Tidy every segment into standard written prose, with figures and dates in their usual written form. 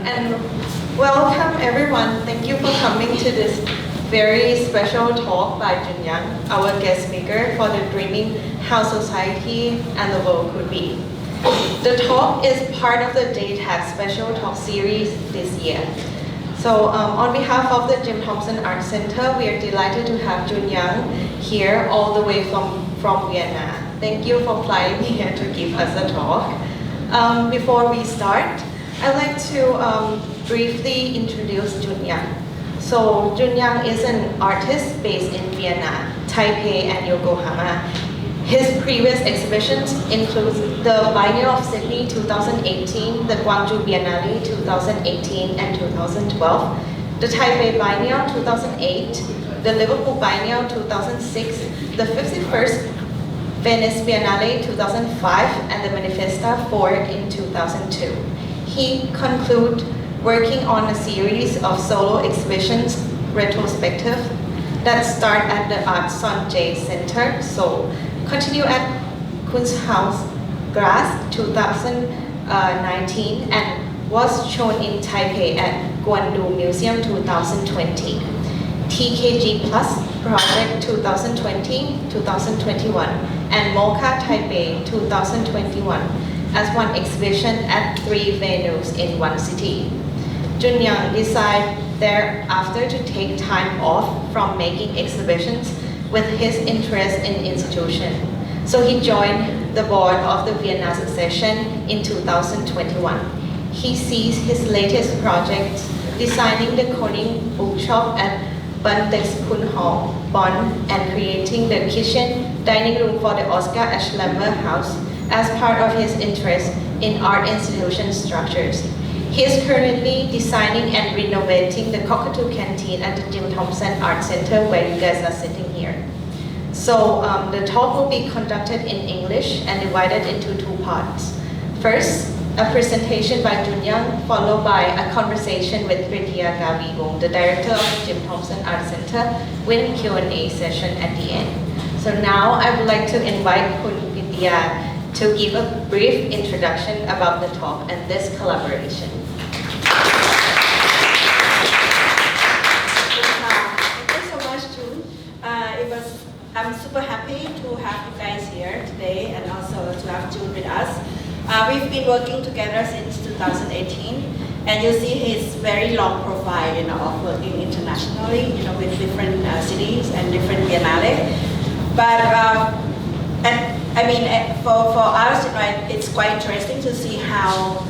And welcome everyone. Thank you for coming to this very special talk by Jun Yang, our guest speaker for the Dreaming How Society and the World Could Be. The talk is part of the DayTag special talk series this year. So on behalf of the Jim Thompson Art Center, we are delighted to have Jun Yang here all the way from Vienna. Thank you for flying here to give us a talk. Before we start, I'd like to briefly introduce Jun Yang. So Jun Yang is an artist based in Vienna, Taipei, and Yokohama. His previous exhibitions include the Biennial of Sydney 2018, the Guangzhou Biennale 2018 and 2012, the Taipei Biennial 2008, the Liverpool Biennial 2006, the 51st Venice Biennale 2005, and the Manifesta 4 in 2002. He concluded working on a series of solo exhibitions, retrospective, that start at the Art Sonjay Center, Seoul, continue at Kunsthaus Graz 2019, and was shown in Taipei at Guangzhou Museum 2020. TKG Plus Project 2020-2021 and Mocha Taipei 2021 as one exhibition at 3 venues in one city. Jun Yang decided thereafter to take time off from making exhibitions with his interest in institution. So he joined the board of the Vienna Succession in 2021. He sees his latest project, designing the Koning bookshop at Bantexpun Hall, Bonn, and creating the kitchen dining room for the Oscar Ashlammer House as part of his interest in art institution structures. He is currently designing and renovating the Cockatoo Canteen at the Jim Thompson Art Center, where you guys are sitting here. So the talk will be conducted in English and divided into 2 parts. First, a presentation by Jun Yang, followed by a conversation with Ritya Gavigong, the director of the Jim Thompson Art Center, with a Q&A session at the end. So now I would like to invite Kun Ritya to give a brief introduction about the talk and this collaboration. Thank you so much, Jun. I'm super happy to have you guys here today and also to have Jun with us. We've been working together since 2018, and you see his very long profile, of working internationally, with different cities and different biennale. But for us, it's quite interesting to see how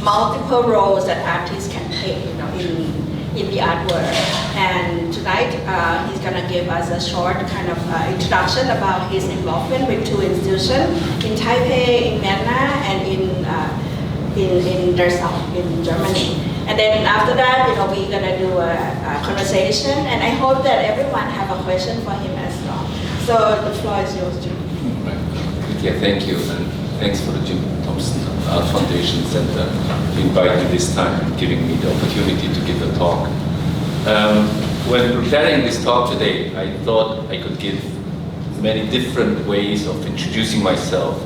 multiple roles that artists can take, in the art world. And tonight, he's going to give us a short kind of introduction about his involvement with 2 institutions in Taipei, in Vienna, and in Dessau, in Germany. And then after that, we're going to do a conversation, and I hope that everyone have a question for him as well. So the floor is yours, Jun. Yeah, thank you, and thanks for the Jim Thompson Art Foundation Center to invite me this time and giving me the opportunity to give a talk. When preparing this talk today, I thought I could give many different ways of introducing myself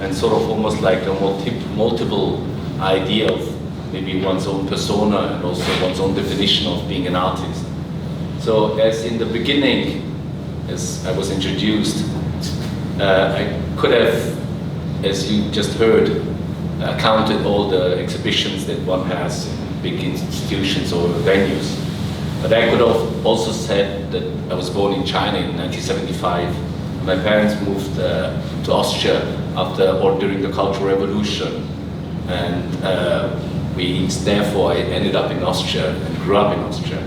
and sort of almost like a multiple idea of maybe one's own persona and also one's own definition of being an artist. So as in the beginning, as I was introduced, I could have, as you just heard, counted all the exhibitions that one has in big institutions or venues. But I could have also said that I was born in China in 1975. My parents moved to Austria during the Cultural Revolution. And therefore I ended up in Austria and grew up in Austria.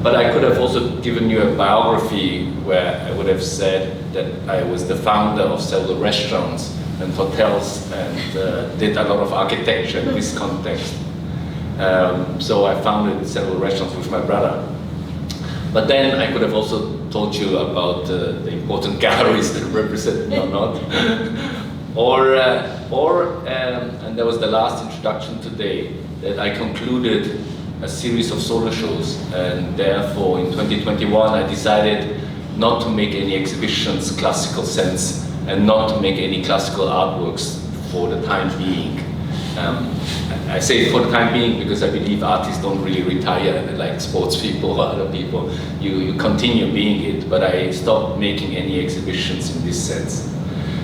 But I could have also given you a biography where I would have said that I was the founder of several restaurants and hotels and did a lot of architecture in this context. So I founded several restaurants with my brother. But then I could have also told you about the important galleries that represent me or not. And that was the last introduction today, that I concluded a series of solo shows, and therefore in 2021 I decided not to make any exhibitions classical sense and not to make any classical artworks for the time being. I say for the time being because I believe artists don't really retire like sports people or other people. You continue being it, but I stopped making any exhibitions in this sense.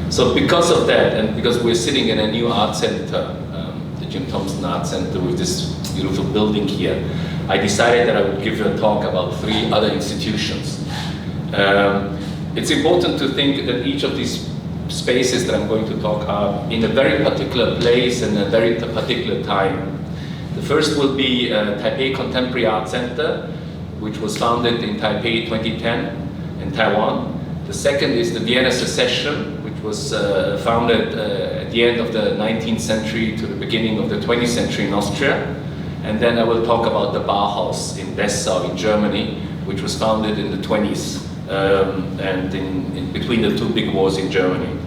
So because of that, and because we're sitting in a new art center, the Jim Thompson Art Center with this beautiful building here, I decided that I would give a talk about 3 other institutions. It's important to think that each of these spaces that I'm going to talk are in a very particular place and a very particular time. The first will be Taipei Contemporary Art Center, which was founded in Taipei 2010 in Taiwan. The second is the Vienna Secession, which was founded at the end of the 19th century to the beginning of the 20th century in Austria. And then I will talk about the Bauhaus in Dessau in Germany, which was founded in the 20s and in between the 2 big wars in Germany.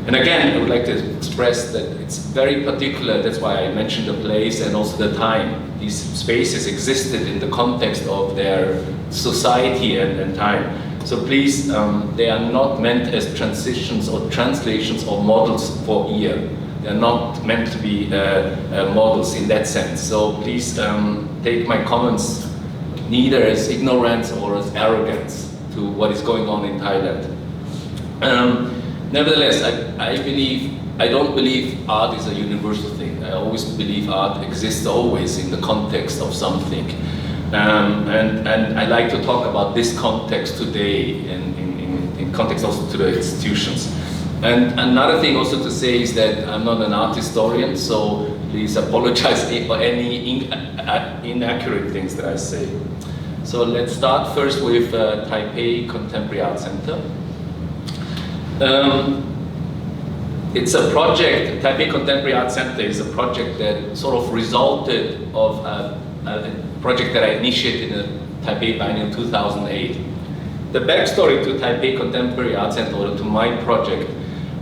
And again, I would like to express that it's very particular, that's why I mentioned the place and also the time. These spaces existed in the context of their society and time. So please, they are not meant as transitions or translations or models for ear. They're not meant to be models in that sense. So please take my comments neither as ignorance or as arrogance to what is going on in Thailand. Nevertheless, I don't believe art is a universal thing. I always believe art exists always in the context of something. And I like to talk about this context today in context also to the institutions. And another thing also to say is that I'm not an art historian, so please apologize for any inaccurate things that I say. So let's start first with Taipei Contemporary Art Center. It's a project, Taipei Contemporary Art Center is a project that sort of resulted of a project that I initiated in Taipei Biennial 2008. The backstory to Taipei Contemporary Art Center, or to my project,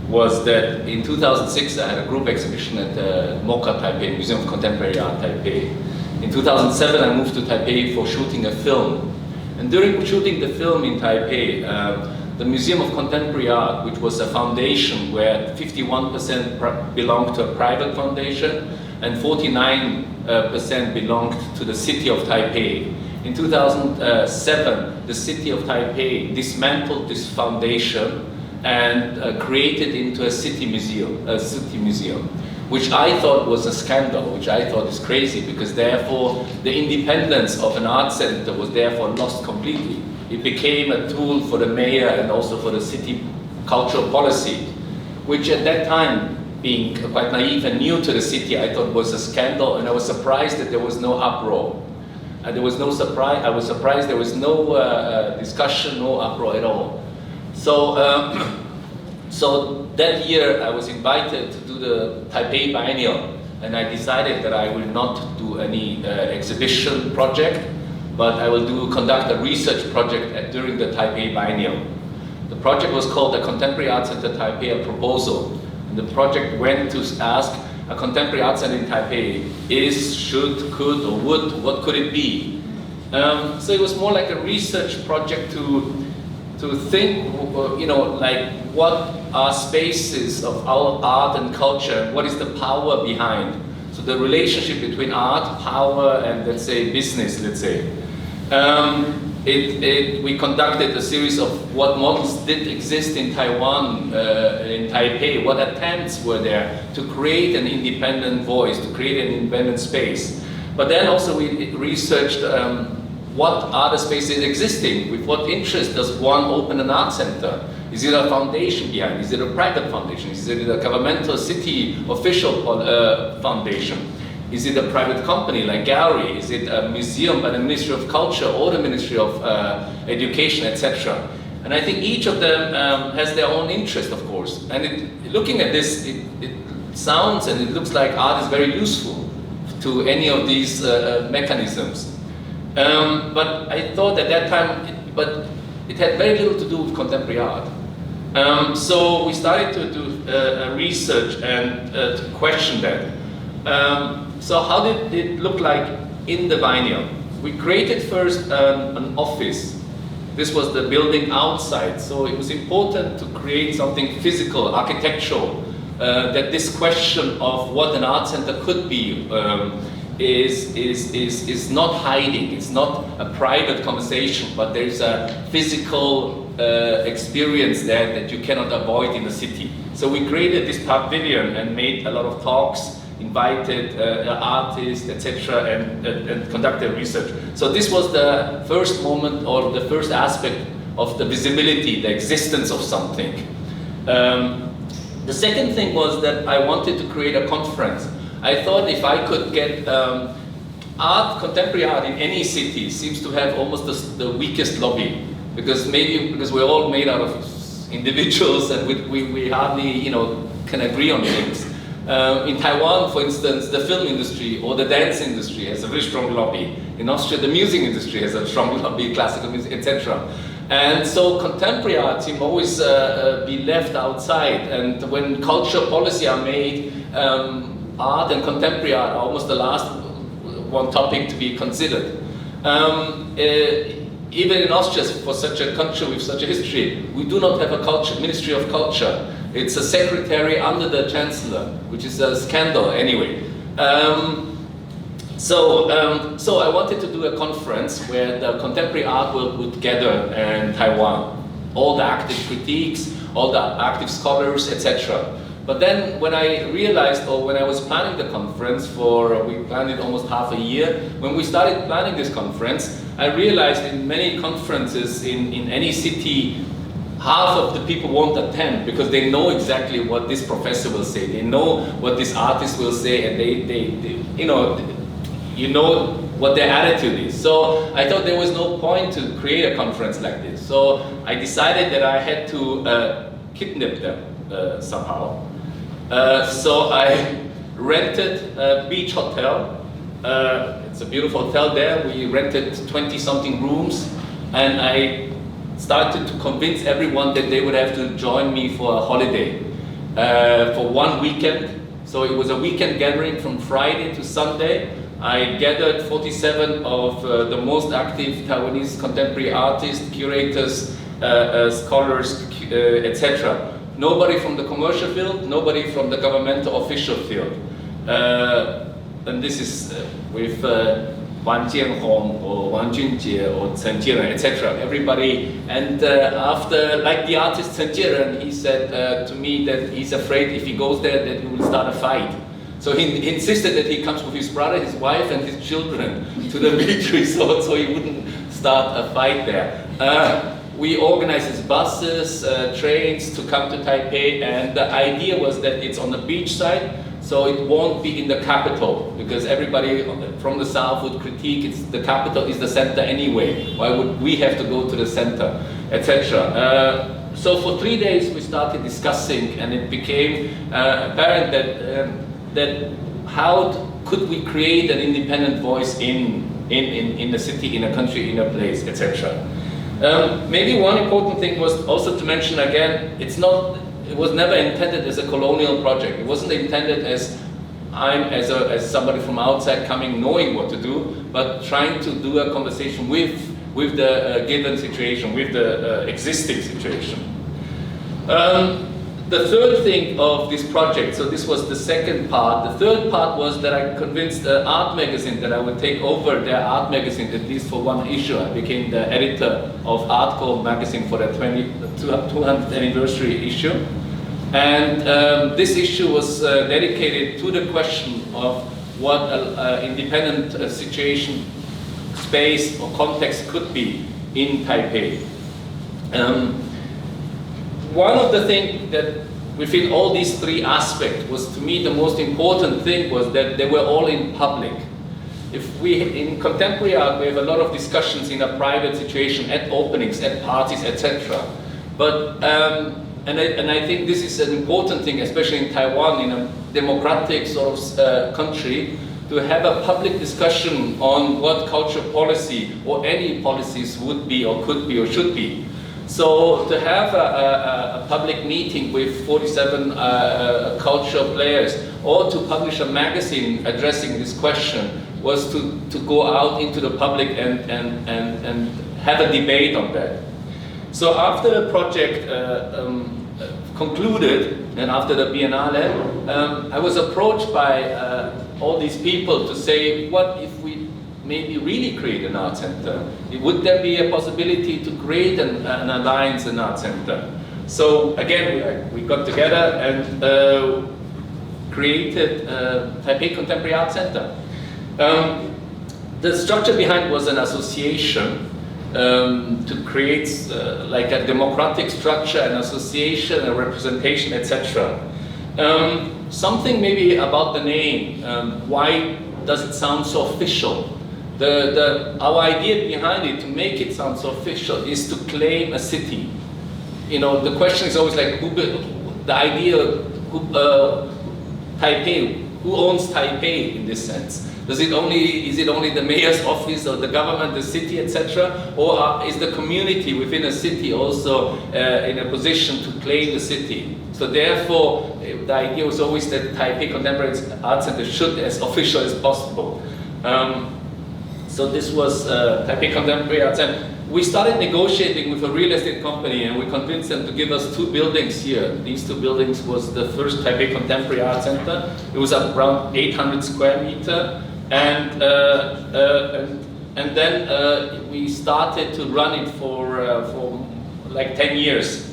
was that in 2006 I had a group exhibition at the MOCA Taipei, Museum of Contemporary Art Taipei. In 2007 I moved to Taipei for shooting a film. And during shooting the film in Taipei, the Museum of Contemporary Art, which was a foundation where 51% belonged to a private foundation and 49% belonged to the city of Taipei. In 2007, the city of Taipei dismantled this foundation and created into a city museum, which I thought was a scandal, which I thought is crazy, because therefore the independence of an art center was therefore lost completely. It became a tool for the mayor and also for the city cultural policy, which at that time, being quite naive and new to the city, I thought was a scandal, and I was surprised that there was no uproar. There was no surprise. I was surprised there was no discussion, no uproar at all. So, so that year I was invited to do the Taipei Biennial, and I decided that I will not do any exhibition project, but I will conduct a research project during the Taipei Biennial. The project was called the Contemporary Art Center Taipei, a proposal. And the project went to ask a contemporary art center in Taipei is, should, could, or would, what could it be? So it was more like a research project to think, you know, like what are spaces of our art and culture, what is the power behind? So the relationship between art, power, and let's say business, let's say. We conducted a series of what models did exist in Taiwan, in Taipei, what attempts were there to create an independent voice, to create an independent space. But then also we researched what are the spaces existing, with what interest does one open an art center? Is it a foundation behind? Is it a private foundation? Is it a governmental city official foundation? Is it a private company like gallery? Is it a museum by the Ministry of Culture or the Ministry of Education, etc.? And I think each of them has their own interest, of course. And looking at this, it sounds and it looks like art is very useful to any of these mechanisms. But I thought at that time, it had very little to do with contemporary art. So we started to do research and to question that. So how did it look like in the Biennial? We created first an office. This was the building outside, so it was important to create something physical, architectural, that this question of what an art center could be is not hiding. It's not a private conversation, but there's a physical experience there that you cannot avoid in the city. So we created this pavilion and made a lot of talks, invited artists, etc., and conducted research. So this was the first moment, or the first aspect of the visibility, the existence of something. The second thing was that I wanted to create a conference. I thought if I could get art, contemporary art in any city seems to have almost the weakest lobby, because we're all made out of individuals and we hardly can agree on things. In Taiwan, for instance, the film industry or the dance industry has a very strong lobby. In Austria, the music industry has a strong lobby, classical music, etc. And so contemporary art seems always be left outside. And when culture policy are made, art and contemporary art are almost the last one topic to be considered. Even in Austria, for such a country with such a history, we do not have a Ministry of Culture. It's a secretary under the chancellor, which is a scandal anyway. So I wanted to do a conference where the contemporary art would gather in Taiwan, all the active critiques, all the active scholars, etc. But then when I realized, or when I was planning the conference we planned it almost half a year, when we started planning this conference, I realized in many conferences in any city, half of the people won't attend because they know exactly what this professor will say, they know what this artist will say, and they you know what their attitude is. So I thought there was no point to create a conference like this. So I decided that I had to kidnap them somehow. So I rented a beach hotel. It's a beautiful hotel there. We rented 20-something rooms, and I started to convince everyone that they would have to join me for a holiday for one weekend. So it was a weekend gathering from Friday to Sunday. I gathered 47 of the most active Taiwanese contemporary artists, curators, scholars, etc. Nobody from the commercial field, nobody from the governmental official field. And this is with Wang Jianhong or Wang Junjie or Chen Jiren, etc. Everybody, and after, like the artist Chen Jiren, he said to me that he's afraid if he goes there that he will start a fight. So he insisted that he comes with his brother, his wife, and his children to the beach resort, so he wouldn't start a fight there. We organized buses, trains to come to Taipei, and the idea was that it's on the beach side, so it won't be in the capital, because everybody from the south would critique the capital is the center anyway. Why would we have to go to the center, etc. So for 3 days we started discussing, and it became apparent that how could we create an independent voice in the city, in a country, in a place, etc. Maybe one important thing was also to mention again, it was never intended as a colonial project. It wasn't intended as as somebody from outside coming knowing what to do, but trying to do a conversation with the given situation, with the existing situation. The third thing of this project, so this was the second part. The third part was that I convinced the art magazine that I would take over their art magazine, at least for one issue. I became the editor of Artcore magazine for the 200th anniversary issue. And this issue was dedicated to the question of what an independent situation, space or context could be in Taipei. One of the things that within all these three aspects was, to me, the most important thing was that they were all in public. In contemporary art, we have a lot of discussions in a private situation, at openings, at parties, etc. But, and I think this is an important thing, especially in Taiwan, in a democratic sort of country, to have a public discussion on what culture policy or any policies would be or could be or should be. So to have a public meeting with 47 cultural players, or to publish a magazine addressing this question, was to go out into the public and have a debate on that. So after the project concluded, and after the Biennale, I was approached by all these people to say, what if we maybe really create an art center? Would there be a possibility to create an alliance, an art center? So again, we got together and created Taipei Contemporary Art Center. The structure behind was an association to create like a democratic structure, an association, a representation, etc. Something maybe about the name. Why does it sound so official? Our idea behind it, to make it sound so official, is to claim a city. You know, the question is always like, the idea, Taipei, who owns Taipei in this sense? Is it only the mayor's office or the government, the city, etc.? Or is the community within a city also in a position to claim the city? So therefore, the idea was always that Taipei Contemporary Art Center should be as official as possible. So this was Taipei Contemporary Art Center. We started negotiating with a real estate company, and we convinced them to give us 2 buildings here. These 2 buildings was the first Taipei Contemporary Art Center. It was around 800 square meter, and then we started to run it for like 10 years.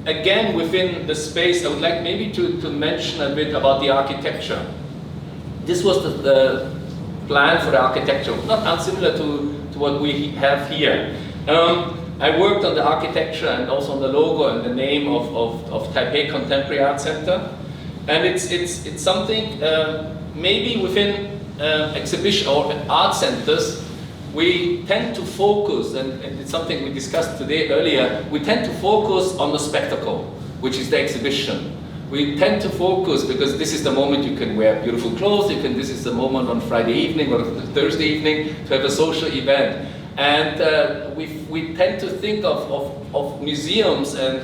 Again, within the space, I would like maybe to mention a bit about the architecture. This was the plan for the architecture, not unsimilar to what we have here. I worked on the architecture and also on the logo and the name of Taipei Contemporary Art Center, and it's something maybe within exhibition or art centers we tend to focus, and it's something we discussed today earlier. We tend to focus on the spectacle, which is the exhibition. We tend to focus because this is the moment you can wear beautiful clothes, this is the moment on Friday evening or Thursday evening to have a social event. And we tend to think of museums and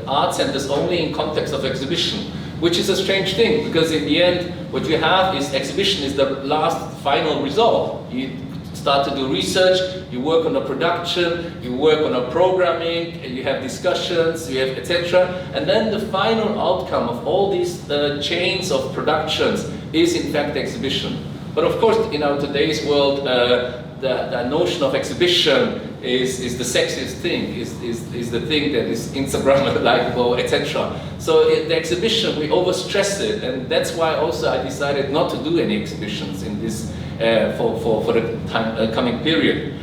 art centers only in context of exhibition, which is a strange thing, because in the end what you have is exhibition is the last final result. You start to do research, you work on a production, you work on a programming, and you have discussions, you have etc. And then the final outcome of all these chains of productions is in fact exhibition. But of course, in our today's world, the notion of exhibition is the sexiest thing, is the thing that is Instagram likable, etc. So the exhibition, we overstress it, and that's why also I decided not to do any exhibitions in this for the coming period.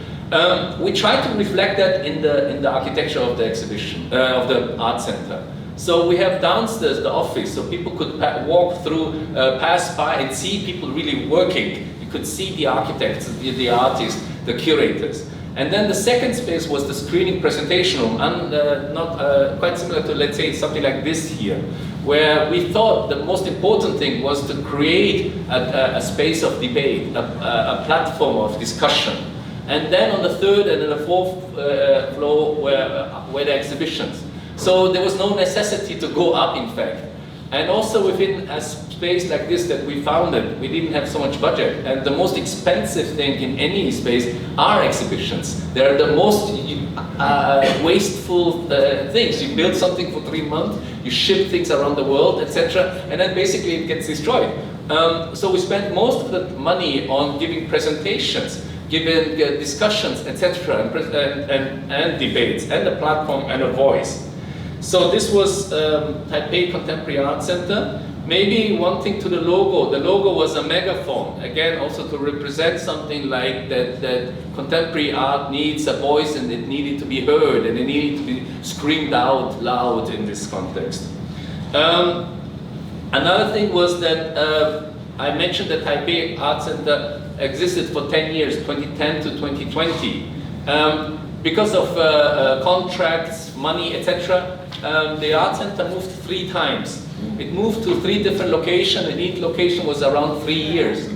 We try to reflect that in the architecture of the exhibition, of the art center. So we have downstairs the office, so people could walk through, pass by and see people really working. You could see the architects, the artists, the curators. And then the second space was the screening presentation room, and quite similar to, let's say, something like this here, where we thought the most important thing was to create a space of debate, a platform of discussion. And then on the 3rd and the 4th floor were the exhibitions. So there was no necessity to go up, in fact. And also within a space like this that we founded, we didn't have so much budget. And the most expensive thing in any space are exhibitions. They're the most wasteful things. You build something for 3 months, you ship things around the world, etc. And then basically it gets destroyed. So we spent most of the money on giving presentations, giving discussions, etc. And debates, and a platform and a voice. So this was Taipei Contemporary Art Center. Maybe one thing to the logo. The logo was a megaphone, again also to represent something like that contemporary art needs a voice, and it needed to be heard, and it needed to be screamed out loud in this context. Another thing was that I mentioned that Taipei Art Center existed for 10 years, 2010 to 2020. Because of contracts, money, etc., the art center moved 3 times. It moved to 3 different locations, and each location was around 3 years.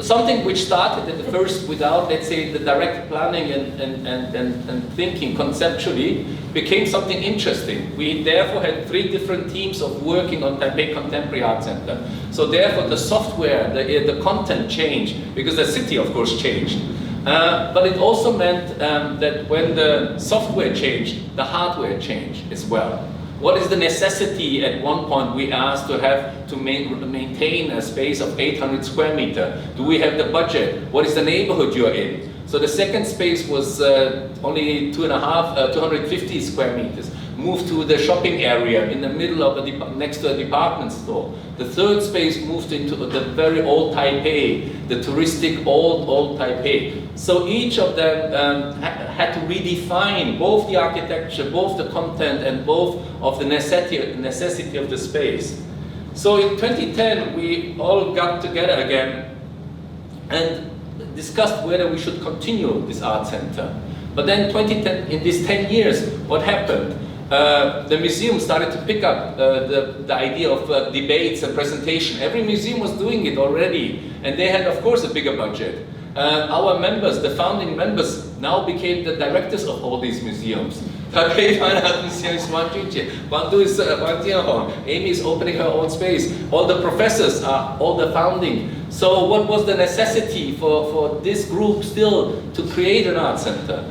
Something which started at the first without, let's say, the direct planning and thinking conceptually became something interesting. We therefore had 3 different teams of working on Taipei Contemporary Art Center. So therefore the software, the content changed, because the city of course changed. But it also meant that when the software changed, the hardware changed as well. What is the necessity? At one point we asked to have to maintain a space of 800 square meter. Do we have the budget? What is the neighborhood you're in? So the second space was only 250 square meters. Moved to the shopping area in the middle of next to a department store. The third space moved into the very old Taipei, the touristic old Taipei. So each of them had to redefine both the architecture, both the content, and both of the necessity of the space. So in 2010, we all got together again and discussed whether we should continue this art center. But then 2010, in these 10 years, what happened? The museum started to pick up the idea of debates and presentation. Every museum was doing it already, and they had, of course, a bigger budget. Our members, the founding members, now became the directors of all these museums. Taipei Fine Art Museum is Guangzhou is Wang Jianhong. Amy is opening her own space. All the professors are all the founding. So what was the necessity for this group still to create an art center?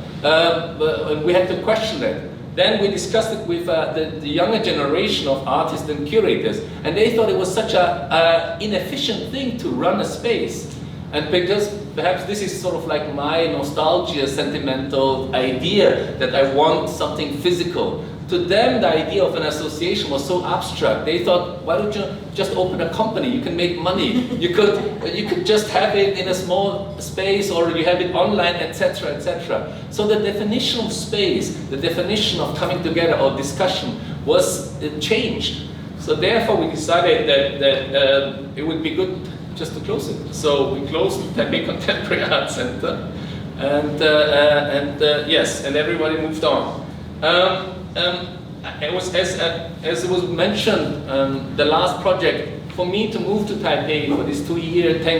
We had to question that. Then we discussed it with the younger generation of artists and curators, and they thought it was such an inefficient thing to run a space. And because perhaps this is sort of like my nostalgia, sentimental idea that I want something physical. To them, the idea of an association was so abstract. They thought, why don't you just open a company? You can make money. You could just have it in a small space, or you have it online, etc., etc. So the definition of space, the definition of coming together or discussion was changed. So therefore, we decided that it would be good just to close it. So we closed Taipei Contemporary Art Center, and yes, and everybody moved on. It was, as it was mentioned, the last project for me to move to Taipei for this 10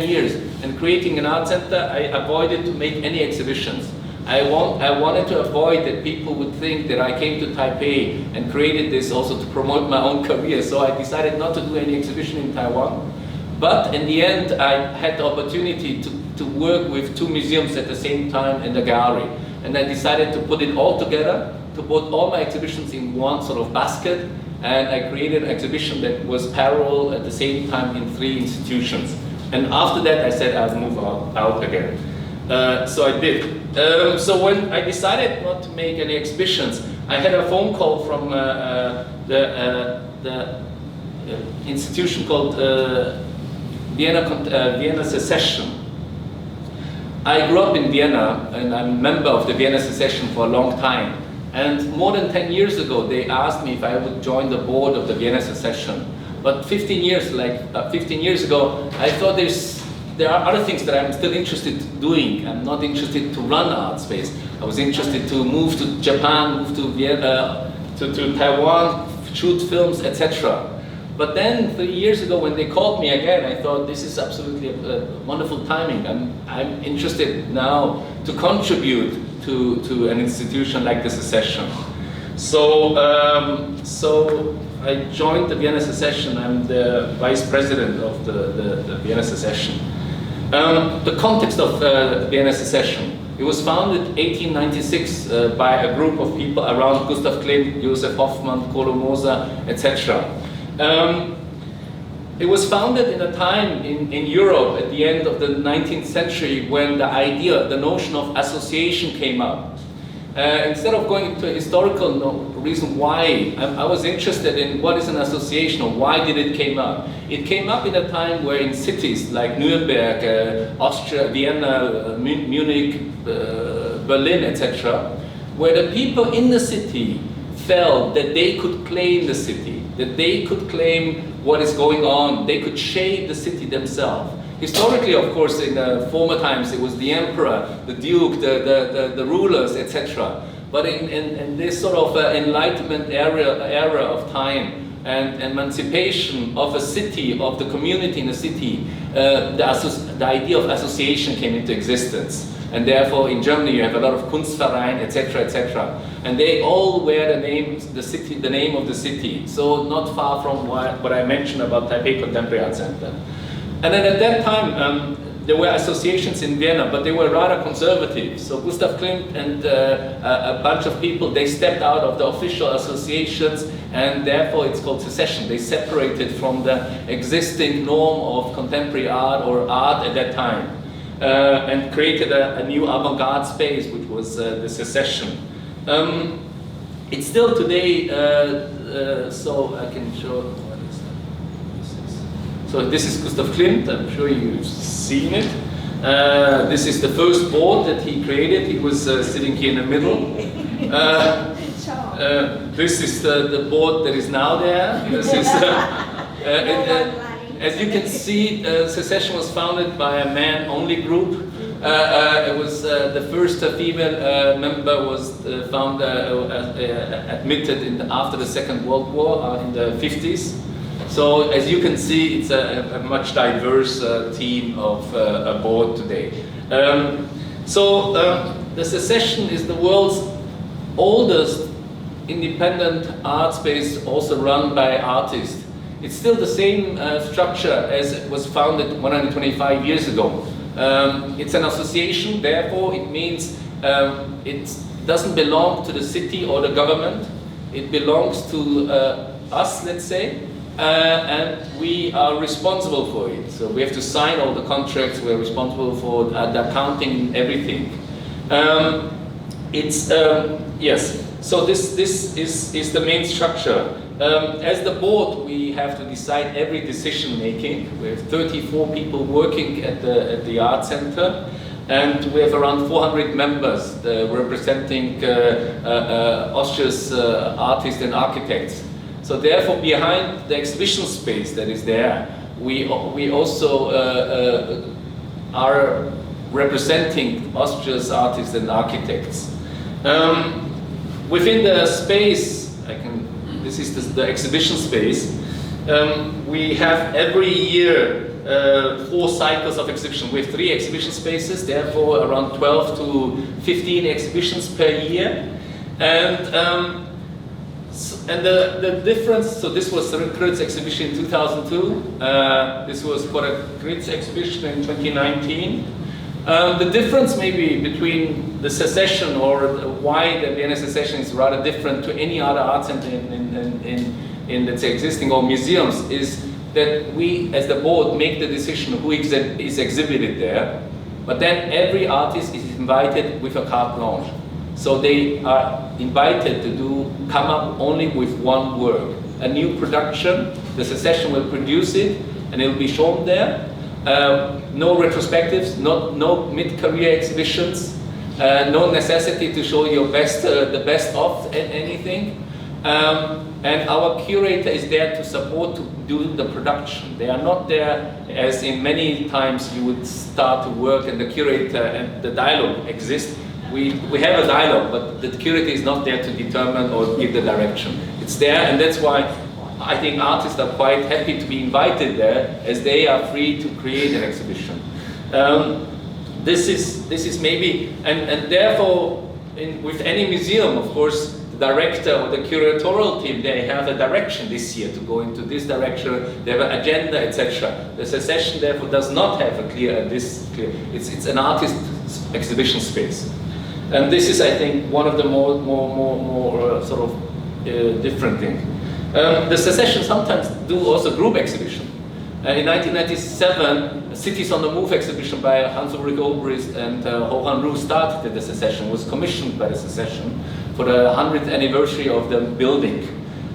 years, and creating an art center, I avoided to make any exhibitions. I wanted to avoid that people would think that I came to Taipei and created this also to promote my own career. So I decided not to do any exhibition in Taiwan. But in the end, I had the opportunity to work with 2 museums at the same time in the gallery. And I decided to put it all together, to put all my exhibitions in one sort of basket, and I created an exhibition that was parallel at the same time in 3 institutions. And after that, I said I'll move out again. So I did. So when I decided not to make any exhibitions, I had a phone call from the institution called Vienna Secession. I grew up in Vienna, and I'm a member of the Vienna Secession for a long time. And more than 10 years ago, they asked me if I would join the board of the Vienna Secession. But 15 years ago, I thought there are other things that I'm still interested in doing. I'm not interested to run art space. I was interested to move to Japan, move to Vienna, to Taiwan, shoot films, etc. But then 3 years ago, when they called me again, I thought this is absolutely a wonderful timing. I'm interested now to contribute to an institution like the Secession. So I joined the Vienna Secession. I'm the vice president of the Vienna Secession. The context of the Vienna Secession. It was founded in 1896 by a group of people around Gustav Klimt, Josef Hoffmann, Kolo Moser, etc. It was founded in a time in Europe at the end of the 19th century when the idea, the notion of association came up. Instead of going into a historical reason why, I was interested in what is an association or why did it came up. It came up in a time where in cities like Nuremberg, Austria, Vienna, Munich, Berlin, etc., where the people in the city felt that they could claim the city, that they could claim what is going on, they could shape the city themselves. Historically, of course, in former times, it was the emperor, the duke, the rulers, etc. But in this sort of enlightenment era of time and emancipation of a city, of the community in a city, the idea of association came into existence. And therefore, in Germany, you have a lot of Kunstverein, etc., etc. And they all wear the name of the city. So not far from what I mentioned about Taipei Contemporary Art Center. And then at that time, there were associations in Vienna, but they were rather conservative. So Gustav Klimt and a bunch of people, they stepped out of the official associations, and therefore it's called secession. They separated from the existing norm of contemporary art or art at that time, and created a new avant-garde space, which was the secession. It's still today, so I can show, what is that? So this is Gustav Klimt, I'm sure you've seen it. This is the first board that he created. He was sitting here in the middle. This is the board that is now there. This is, as you can see, Secession was founded by a man-only group. It was the first female member was found admitted after the Second World War in the 50s. So as you can see, it's a much diverse team of a board today. The Secession is the world's oldest independent art space, also run by artists. It's still the same structure as it was founded 125 years ago. It's an association, therefore it means it doesn't belong to the city or the government. It belongs to us, let's say, and we are responsible for it. So we have to sign all the contracts, we're responsible for the accounting and everything. Yes, so this is the main structure. As the board, we have to decide every decision making. We have 34 people working at the art center, and we have around 400 members representing Austria's artists and architects. So therefore, behind the exhibition space that is there, we also are representing Austria's artists and architects. Within the space, this is the exhibition space. We have every year 4 cycles of exhibition. We have 3 exhibition spaces, therefore around 12 to 15 exhibitions per year. And the difference, so this was the Kritz exhibition in 2002. This was for a Kritz exhibition in 2019. The difference maybe between the Secession or why the Vienna Secession is rather different to any other art center in let's say existing or museums is that we as the board make the decision who is exhibited there, but then every artist is invited with a carte blanche. So they are invited to come up only with one work, a new production. The Secession will produce it and it will be shown there. No retrospectives, no mid-career exhibitions, no necessity to show your best, the best of anything. And our curator is there to support, to do the production. They are not there as in many times you would start to work and the curator and the dialogue exists. We have a dialogue, but the curator is not there to determine or give the direction. It's there, and that's why I think artists are quite happy to be invited there, as they are free to create an exhibition. This is maybe, and therefore, with any museum, of course, the director or the curatorial team, they have a direction this year to go into this direction. They have an agenda, etc. The Secession, therefore, does not have a clear. It's an artist exhibition space, and this is, I think, one of the more sort of different things. The Secession sometimes do also group exhibition. In 1997, Cities on the Move exhibition by Hans-Ulrich Obrist and Johan Roos started the Secession, was commissioned by the Secession for the 100th anniversary of the building.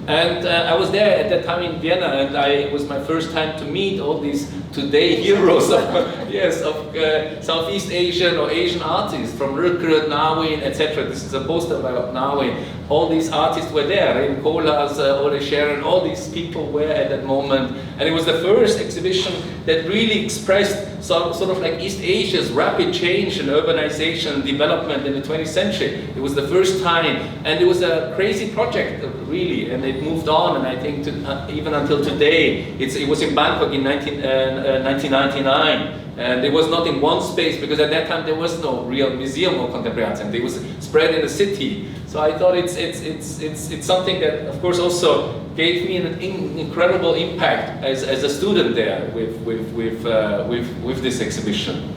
And I was there at that time in Vienna, and it was my first time to meet all these today heroes of, of Southeast Asian or Asian artists, from Rückert, Nawin, etc. This is a poster by Nawin. All these artists were there, Rein Koolhaas, Ole Sharon, all these people were at that moment. And it was the first exhibition that really expressed sort of like East Asia's rapid change and urbanization and development in the 20th century. It was the first time, and it was a crazy project, really, and it moved on, and I think even until today. It was in Bangkok in 1999, And it was not in one space, because at that time there was no real museum of contemporary art center. It was spread in the city. So I thought it's something that, of course, also gave me an incredible impact as a student there with this exhibition.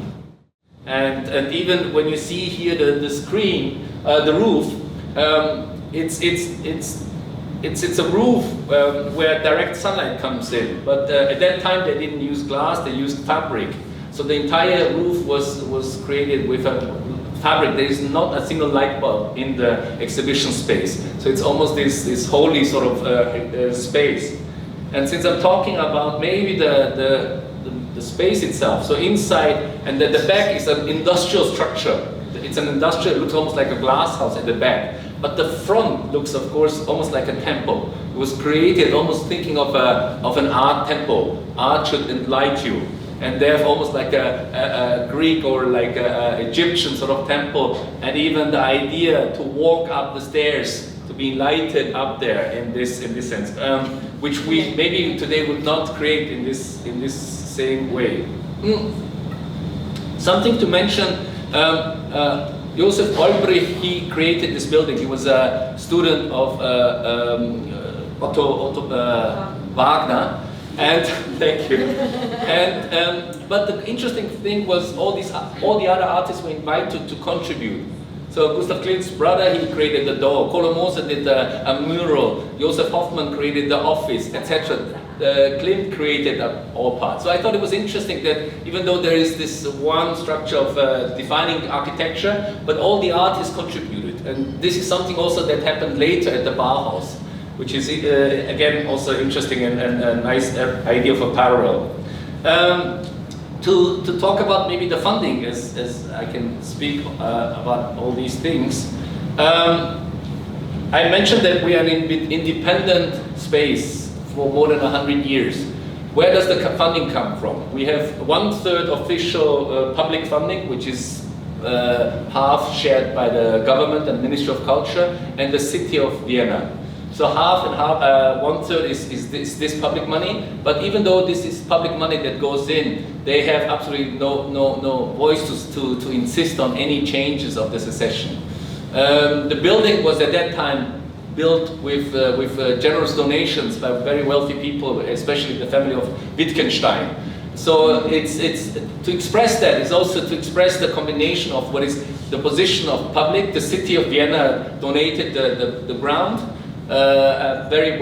And even when you see here the screen, the roof, it's a roof where direct sunlight comes in. But at that time they didn't use glass; they used fabric. So the entire roof was created with a fabric. There is not a single light bulb in the exhibition space. So it's almost this holy sort of space. And since I'm talking about maybe the space itself, so inside and the back is an industrial structure. It's an industrial, it looks almost like a glass house at the back. But the front looks, of course, almost like a temple. It was created almost thinking of an art temple. Art should enlighten you. And they have almost like a Greek or like a Egyptian sort of temple, and even the idea to walk up the stairs to be lighted up there in this sense, which we maybe today would not create in this same way. Something to mention. Joseph Olbrich, he created this building. He was a student of Otto Wagner. And thank you. And but the interesting thing was all the other artists were invited to contribute. So Gustav Klimt's brother, he created the door. Kolo-Moser did a mural. Joseph Hoffmann created the office, etc. Klimt created all parts. So I thought it was interesting that even though there is this one structure of defining architecture, but all the artists contributed. And this is something also that happened later at the Bauhaus, which is again also interesting and a nice idea of a parallel. To talk about maybe the funding, as I can speak about all these things. I mentioned that we are an independent space for more than 100 years. Where does the funding come from? We have 1/3 official public funding, which is half shared by the government and Ministry of Culture and the city of Vienna. So half and half, 1/3 is this public money, but even though this is public money that goes in, they have absolutely no voice to insist on any changes of the secession. The building was at that time built with generous donations by very wealthy people, especially the family of Wittgenstein. So it's to express that is also to express the combination of what is the position of public. The city of Vienna donated the ground. The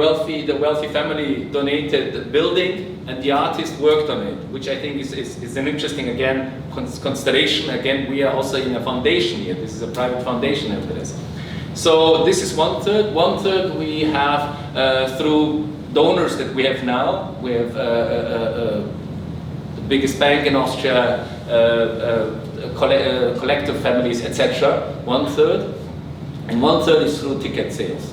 wealthy family donated the building, and the artist worked on it, which I think is an interesting, again, constellation. Again, we are also in a foundation here. This is a private foundation after this. So this is 1/3. 1/3 we have through donors that we have now. We have the biggest bank in Austria, collective families, etc. 1/3, and 1/3 is through ticket sales.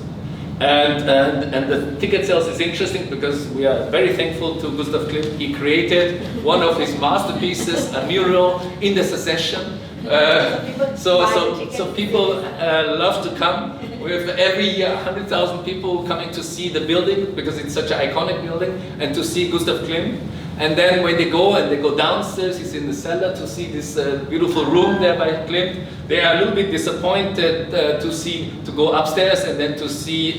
And the ticket sales is interesting because we are very thankful to Gustav Klimt. He created one of his masterpieces, a mural in the secession. So people love to come. We have every year 100,000 people coming to see the building because it's such an iconic building, and to see Gustav Klimt. And then when they go downstairs, he's in the cellar to see this beautiful room there by Klimt. They are a little bit disappointed to go upstairs and then to see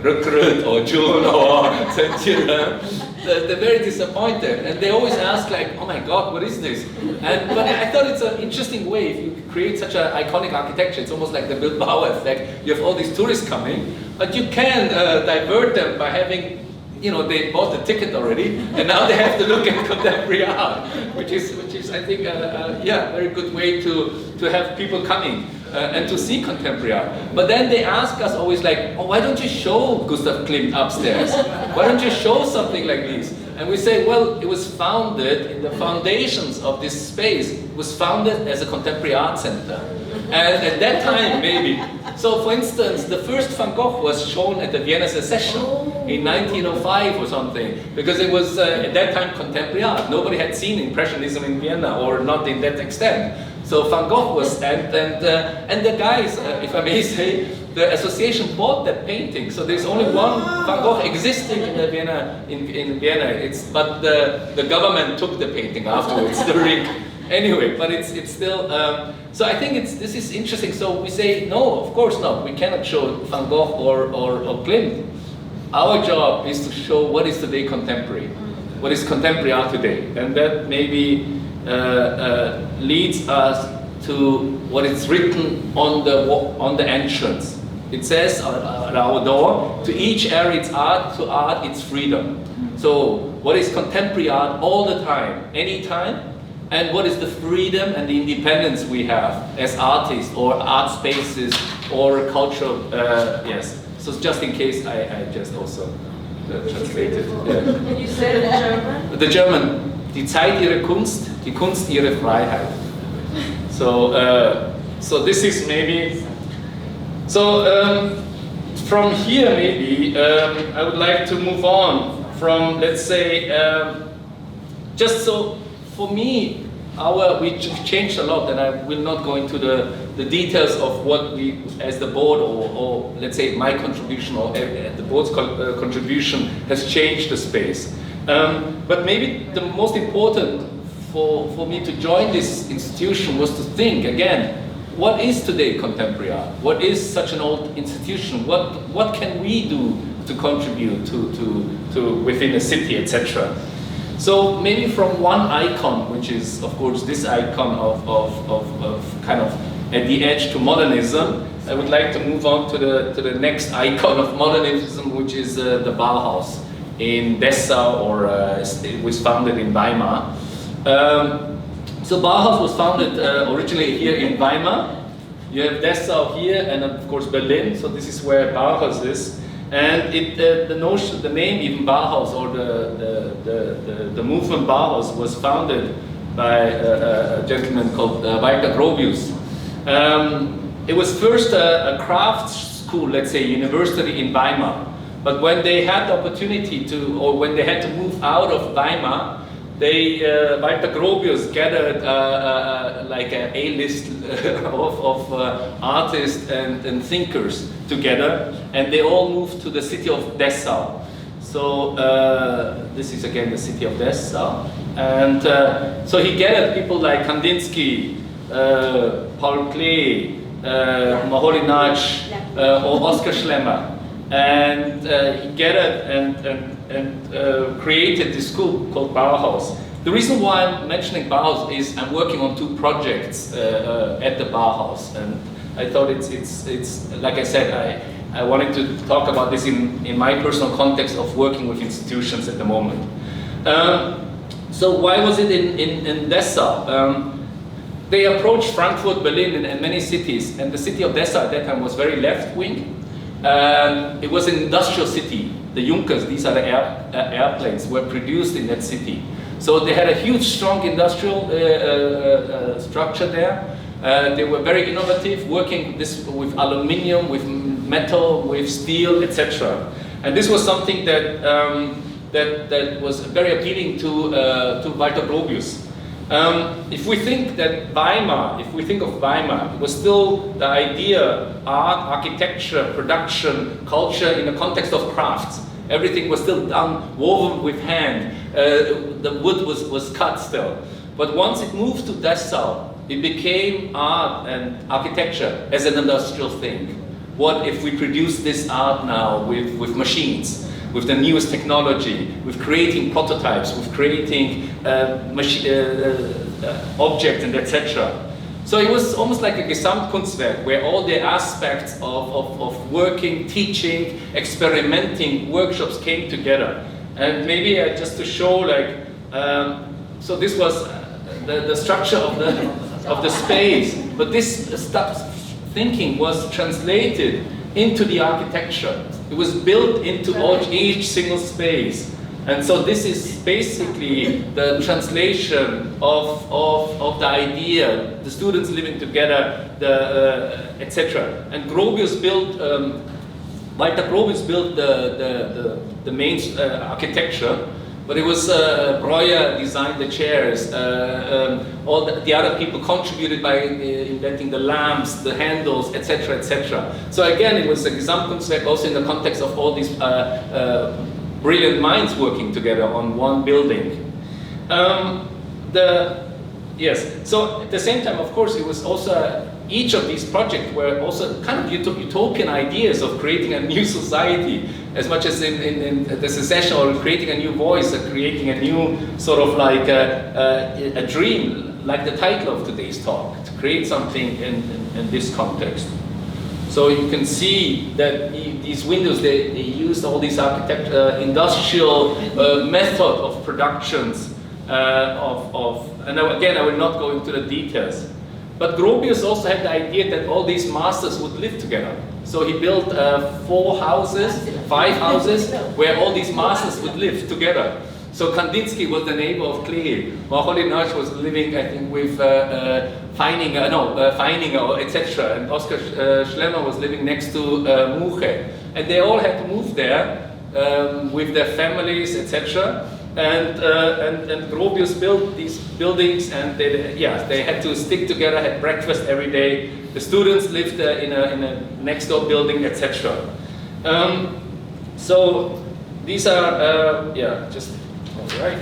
Rückgrat or Jun or they're very disappointed, and they always ask like, "Oh my God, what is this?" But I thought it's an interesting way. If you create such an iconic architecture, it's almost like the Bilbao effect. You have all these tourists coming, but you can divert them by having. They bought the ticket already, and now they have to look at contemporary art, which is I think, very good way to have people coming and to see contemporary art. But then they ask us always like, "Oh, why don't you show Gustav Klimt upstairs? Why don't you show something like this?" And we say, well, it was founded in the foundations of this space. It was founded as a contemporary art center. And at that time, maybe. So, for instance, the first Van Gogh was shown at the Vienna Secession in 1905 or something, because it was at that time contemporary art. Nobody had seen Impressionism in Vienna, or not in that extent. So Van Gogh was, and the guys, if I may say, the association bought that painting, so there's only one Van Gogh existing in Vienna. In Vienna, but the government took the painting afterwards. Anyway, but it's still. So I think this is interesting. So we say no, of course not. We cannot show Van Gogh or Klimt. Our job is to show what is today contemporary, what is contemporary art today, and that maybe leads us to what is written on the entrance. It says at our door, to each area its art, to art its freedom. So what is contemporary art all the time, anytime? And what is the freedom and the independence we have as artists or art spaces or cultural, yes. So just in case, I just also translated. Can you say it in German? The German, die Zeit ihre Kunst, die Kunst ihre Freiheit. So, so this is maybe, so from here maybe, I would like to move on from, let's say, just so, for me, we changed a lot, and I will not go into the details of what we, as the board, or let's say my contribution, or the board's contribution has changed the space. But maybe the most important for me to join this institution was to think again, what is today contemporary art? What is such an old institution? What can we do to contribute to within a city, etc.? So maybe from one icon, which is of course this icon of kind of at the edge to modernism, I would like to move on to the next icon of modernism, which is the Bauhaus in Dessau, or it was founded in Weimar. So Bauhaus was founded originally here in Weimar. You have Dessau here, and of course Berlin. So this is where Bauhaus is. And the name even Bauhaus, or the movement Bauhaus, was founded by a gentleman called Walter Gropius. It was first a craft school, let's say university in Weimar. But when they had the opportunity to, or when they had to move out of Weimar, Walter Gropius gathered like an A-list of artists and thinkers together, and they all moved to the city of Dessau. So this is again the city of Dessau, and so he gathered people like Kandinsky, Paul Klee, Maholy-Nagy, or Oskar Schlemmer, and he gathered and created this school called Bauhaus. The reason why I'm mentioning Bauhaus is I'm working on 2 projects at the Bauhaus, and I thought it's like I said, I wanted to talk about this in my personal context of working with institutions at the moment. So why was it in Dessau? They approached Frankfurt, Berlin, and many cities, and the city of Dessau at that time was very left-wing. It was an industrial city. The Junkers, these are the airplanes, were produced in that city. So they had a huge, strong industrial structure there. They were very innovative, working with aluminium, with metal, with steel, etc. And this was something that that was very appealing to Walter Gropius. If we think that Weimar, if we think of Weimar, it was still the idea, art, architecture, production, culture in the context of crafts. Everything was still done, woven with hand. The wood was cut still. But once it moved to Dessau, it became art and architecture as an industrial thing. What if we produce this art now with machines? With the newest technology, with creating prototypes, with creating objects and etc. So it was almost like a Gesamtkunstwerk, where all the aspects of working, teaching, experimenting, workshops came together. And maybe just to show, like, so this was the structure of the space, but this thinking was translated into the architecture. It was built into each single space. And so this is basically the translation of the idea, the students living together, etc. And Gropius built, Walter Gropius built the main architecture, But it was Breuer designed the chairs. All the other people contributed by inventing the lamps, the handles, etc., etc. So again, it was a Gesamtkunstwerk also in the context of all these brilliant minds working together on one building. Yes. So at the same time, of course, it was also each of these projects were also kind of utopian ideas of creating a new society, as much as in the secession, or creating a new voice, or creating a new sort of like a dream, like the title of today's talk, to create something in this context. So you can see that these windows, they used all these industrial method of productions and again, I will not go into the details. But Gropius also had the idea that all these masters would live together. So he built 5 houses, where all these masters would live together. So Kandinsky was the neighbor of Klee. Macholinaj was living, I think, with Feininger, etc. And Oskar Schlemmer was living next to Muche. And they all had to move there with their families, etc. And Gropius built these buildings, and they had to stick together, had breakfast every day. The students lived in a next door building, etc. So these are just all right.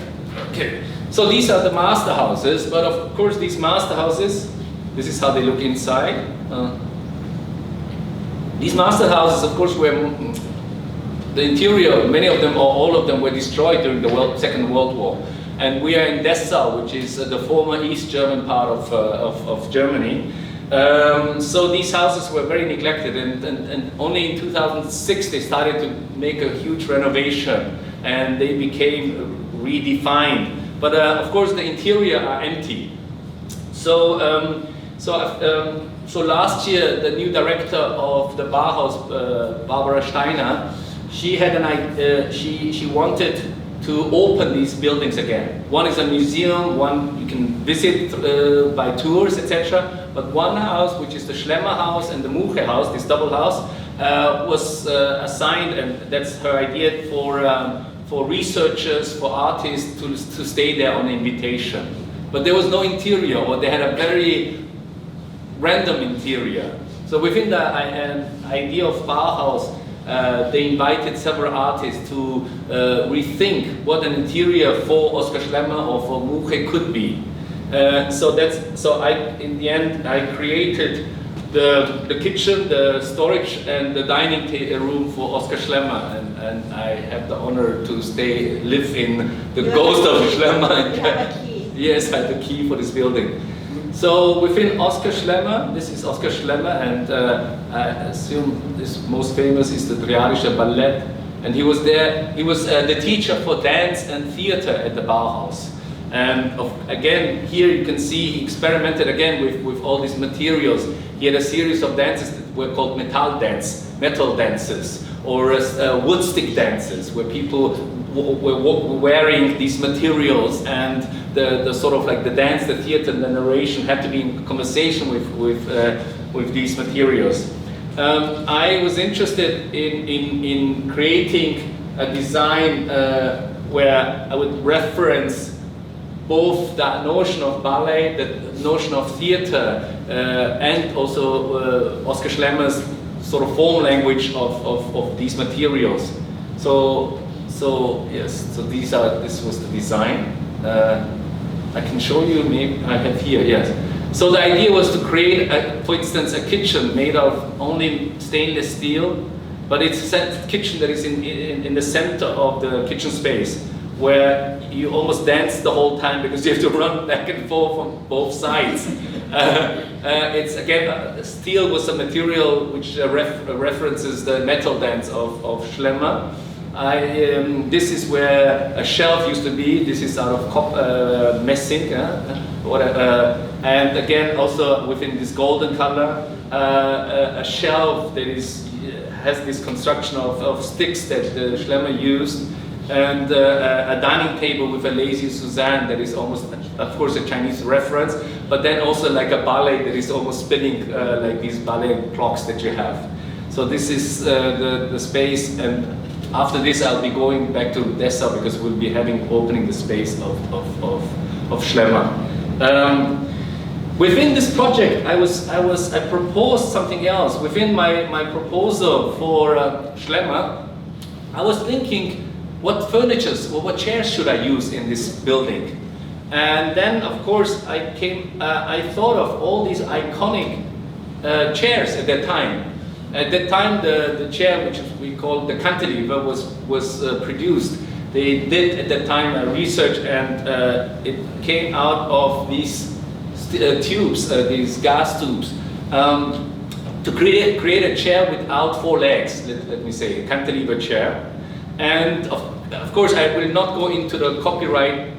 Okay. So these are the master houses, but of course these master houses, this is how they look inside. These master houses, of course, were the interior, many of them or all of them were destroyed during the Second World War. And we are in Dessau, which is the former East German part of Germany. So these houses were very neglected, and only in 2006 they started to make a huge renovation, and they became redefined. But of course the interior are empty. So last year the new director of the Bauhaus, Barbara Steiner, she had an idea. She wanted to open these buildings again. One is a museum, one you can visit by tours, etc. But one house, which is the Schlemmer house and the Muche house, this double house, was assigned, and that's her idea, for researchers, for artists to stay there on invitation. But there was no interior, or they had a very random interior. So within the idea of Bauhaus, they invited several artists to rethink what an interior for Oskar Schlemmer or for Muche could be. In the end, I created the kitchen, the storage, and the dining room for Oskar Schlemmer, and I have the honor to live in the ghost of Schlemmer. You have a key. Yes, I had the key for this building. So within Oskar Schlemmer, this is Oskar Schlemmer, and I assume this most famous is the Triadische Ballet, and he was there. He was the teacher for dance and theater at the Bauhaus. And again, here you can see he experimented again with all these materials. He had a series of dances that were called metal dances, or wood stick dances, where people were wearing these materials, and the sort of like the dance, the theater, and the narration had to be in conversation with these materials. I was interested in creating a design where I would reference both the notion of ballet, the notion of theater, and also Oskar Schlemmer's sort of form language of these materials. So yes, this was the design. I can show you, maybe I have here, yes. So the idea was to create, for instance, a kitchen made of only stainless steel, but it's a kitchen that is in the center of the kitchen space, where you almost dance the whole time because you have to run back and forth on both sides. It's again, steel was a material which references the metal dance of Schlemmer. This is where a shelf used to be. This is out of messing, and again also within this golden color, a shelf that has this construction of sticks that Schlemmer used, and a dining table with a lazy Suzanne that is almost, of course, a Chinese reference, but then also like a ballet that is almost spinning like these ballet clocks that you have. So this is the space, and after this, I'll be going back to Dessau because we'll be opening the space of Schlemmer. Within this project, I proposed something else. Within my proposal for Schlemmer, I was thinking, what furnitures or what chairs should I use in this building? And then, of course, I thought of all these iconic chairs at that time. At that time, the chair, which we call the cantilever, was produced. They did at that time research, and it came out of these tubes, these gas tubes, to create a chair without 4 legs. Let me say, a cantilever chair. And of course, I will not go into the copyright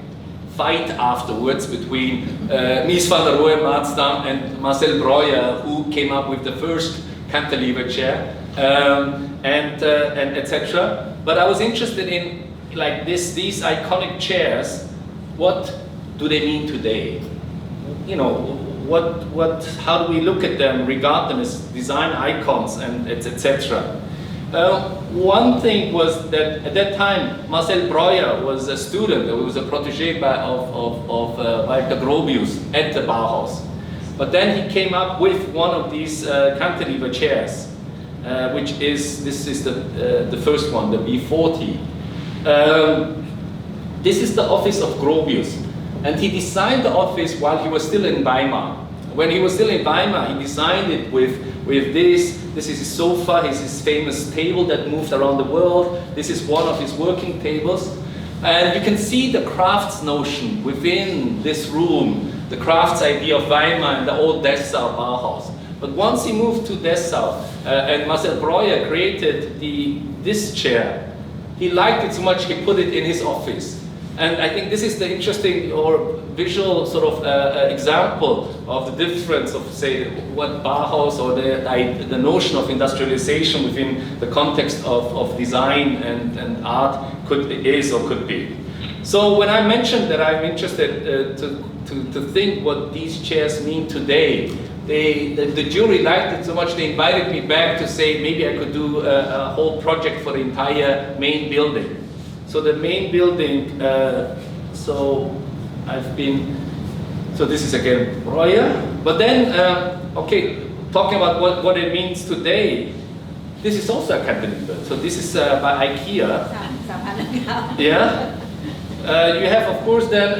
fight afterwards between Mies van der Rohe, Matsdam, and Marcel Breuer, who came up with the first cantilever chair, and etc. But I was interested in like these iconic chairs. What do they mean today? You know, how do we look at them, regard them as design icons, and etc. One thing was that at that time, Marcel Breuer was a student, he was a protege of Walter Gropius at the Bauhaus. But then he came up with one of these cantilever chairs, which is, this is the first one, the B40. This is the office of Gropius. And he designed the office while he was still in Weimar. When he was still in Weimar, he designed it with this. This is his sofa, his famous table that moved around the world. This is one of his working tables. And you can see the crafts notion within this room, the crafts idea of Weimar and the old Dessau Bauhaus. But once he moved to Dessau, and Marcel Breuer created this chair, he liked it so much he put it in his office. And I think this is the interesting or visual sort of example of the difference of, say, what Bauhaus or the notion of industrialization within the context of design and art is or could be. So when I mentioned that I'm interested to think what these chairs mean today, the jury liked it so much they invited me back to say maybe I could do a whole project for the entire main building. So the main building, so this is again Breuer. But then, okay, talking about what it means today, this is also a cantilever. So this is by IKEA. Yeah. You have, of course, then,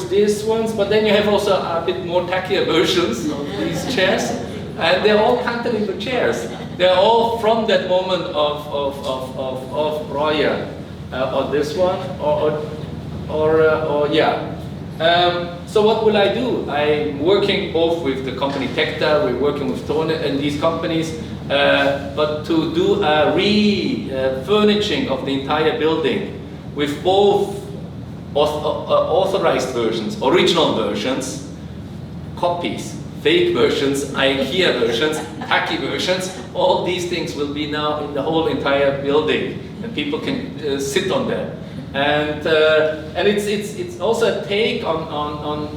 these ones, but then you have also a bit more tackier versions of these chairs. And they're all cantilever chairs. They're all from that moment of Breuer, or this one, or yeah. So what will I do? I'm working both with the company Tecta, we're working with Tone and these companies, but to do a re-furnishing of the entire building with both authorized versions, original versions, copies, fake versions, IKEA versions, tacky versions. All these things will be now in the whole entire building, and people can sit on them. And it's also a take on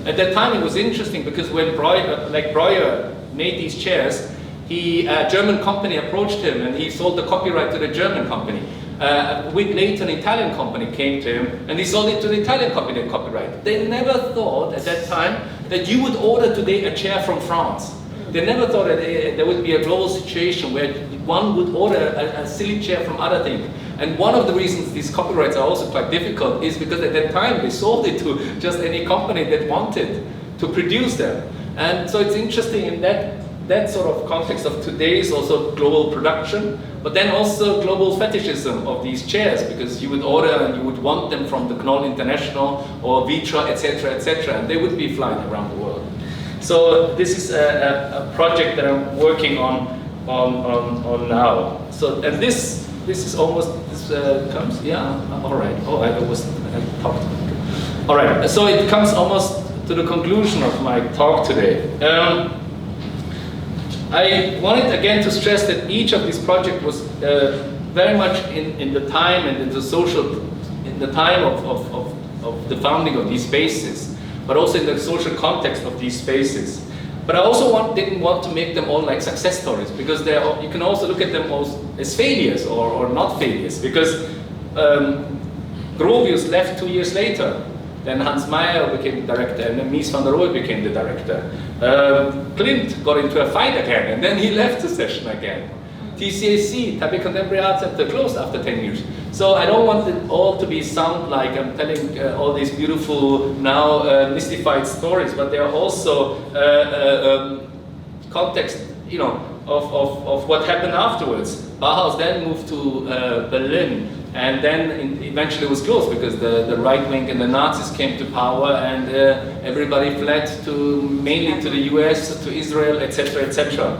at that time it was interesting because when Breuer made these chairs, a German company approached him and he sold the copyright to the German company. A week later, an Italian company came to him and he sold it to the Italian company at copyright. They never thought at that time that you would order today a chair from France. They never thought that there would be a global situation where one would order a silly chair from other things. And one of the reasons these copyrights are also quite difficult is because at that time they sold it to just any company that wanted to produce them. And so it's interesting in that sort of context of today's also global production, but then also global fetishism of these chairs, because you would order and you would want them from the Knoll International or Vitra, etc., and they would be flying around the world. So this is a project that I'm working on now. So, and this is almost, comes, yeah, all right. Oh, I talked. All right, so it comes almost to the conclusion of my talk today. I wanted again to stress that each of these projects was very much in the time and in the time of the founding of these spaces, but also in the social context of these spaces. But I also didn't want to make them all like success stories, because you can also look at them as failures or not failures, because Grovius left 2 years later. Then Hans Meyer became the director, and then Mies van der Rohe became the director. Klimt got into a fight again, and then he left the session again. TCAC, Taipei Contemporary Art Center, closed after 10 years. So I don't want it all to sound like I'm telling all these beautiful, now mystified stories, but there are also context, you know, of what happened afterwards. Bauhaus then moved to Berlin, and then eventually it was closed because the right wing and the Nazis came to power, and everybody fled mainly to the US, to Israel, etc., etc.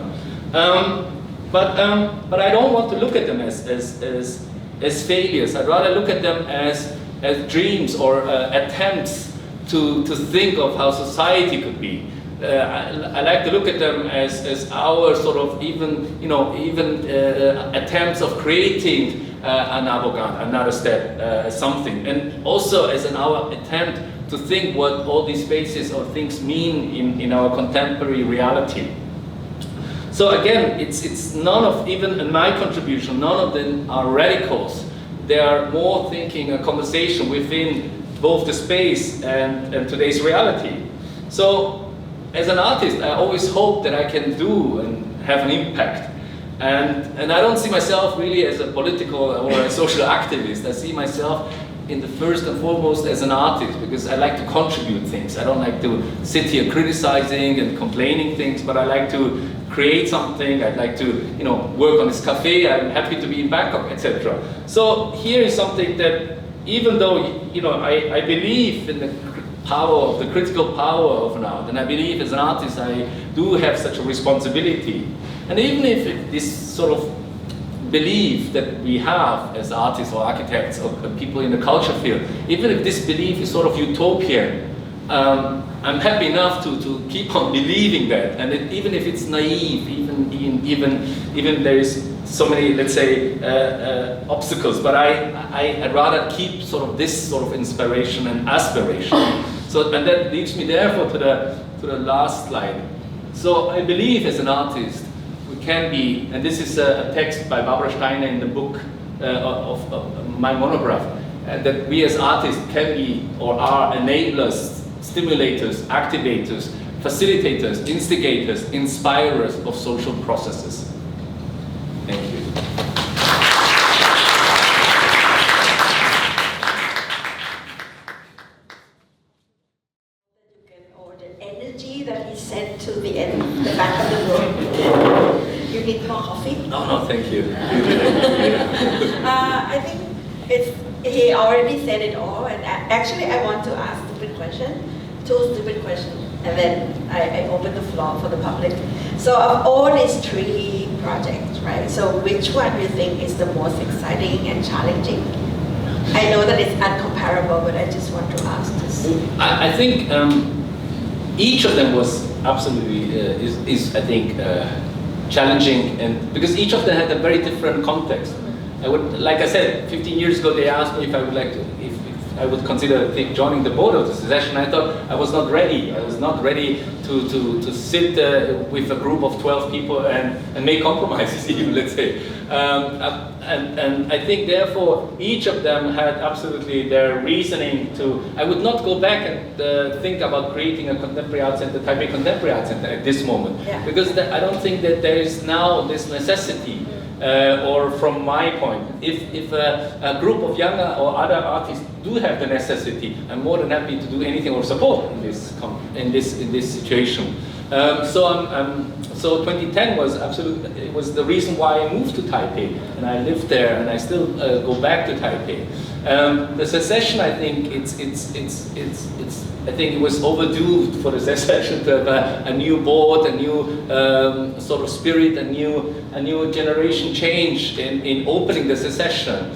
But I don't want to look at them as failures. I'd rather look at them as dreams or attempts to think of how society could be. I like to look at them as our sort of even attempts of creating an avant-garde, another step, something, and also as our attempt to think what all these spaces or things mean in our contemporary reality. So again, it's none of, even in my contribution, none of them are radicals. They are more thinking a conversation within both the space and today's reality. So as an artist, I always hope that I can do and have an impact. And I don't see myself really as a political or a social activist. I see myself in the first and foremost as an artist, because I like to contribute things. I don't like to sit here criticizing and complaining things, but I like to create something. I'd like to, you know, work on this cafe. I'm happy to be in Bangkok, etc. So here is something that, even though, you know, I believe in the power of the critical power of an art, and I believe as an artist I do have such a responsibility. And even if this sort of belief that we have as artists or architects or people in the culture field, even if this belief is sort of utopian, I'm happy enough to keep on believing that. And even if it's naive, even there is so many, let's say, obstacles, but I'd rather keep sort of this sort of inspiration and aspiration. So, and that leads me therefore to the last slide. So I believe as an artist, we can be, and this is a text by Barbara Steiner in the book of my monograph, that we as artists can be or are enablers, stimulators, activators, facilitators, instigators, inspirers of social processes. Thank you. Or the energy that he sent to the end, the back of the room. You need more coffee? No, thank you. I think he already said it all, and actually I want to ask two stupid questions, and then I open the floor for the public. So of all these three projects, right, so which one do you think is the most exciting and challenging? I know that it's uncomparable, but I just want to ask this. I think each of them was absolutely, is I think, challenging, and because each of them had a very different context. Like I said, 15 years ago they asked me if I would like to, if I would consider joining the board of the session. I thought I was not ready. I was not ready to sit with a group of 12 people and make compromises even, let's say. And I think therefore each of them had absolutely their reasoning to, I would not go back and think about creating a contemporary art center, Taipei Contemporary Art Center at this moment. Yeah. Because I don't think that there is now this necessity. Or from my point, if a group of younger or other artists do have the necessity, I'm more than happy to do anything or support in this situation. So 2010 was absolutely, it was the reason why I moved to Taipei, and I lived there, and I still go back to Taipei. The secession, I think I think it was overdue for the secession to have a new board, a new sort of spirit, a new generation change in opening the secession.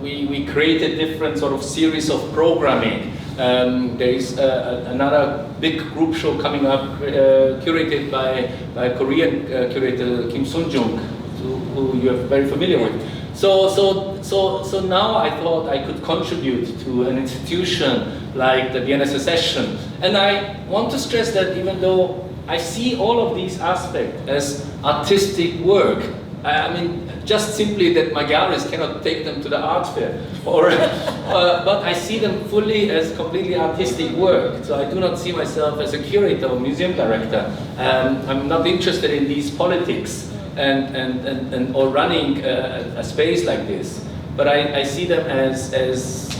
We created different sort of series of programming. There is another big group show coming up, curated by Korean curator Kim Sun-jung, who you are very familiar with. So now I thought I could contribute to an institution like the Vienna Secession. And I want to stress that even though I see all of these aspects as artistic work. I mean, just simply that my galleries cannot take them to the art fair, or, but I see them fully as completely artistic work. So I do not see myself as a curator or museum director. I'm not interested in these politics or running a space like this. But I see them as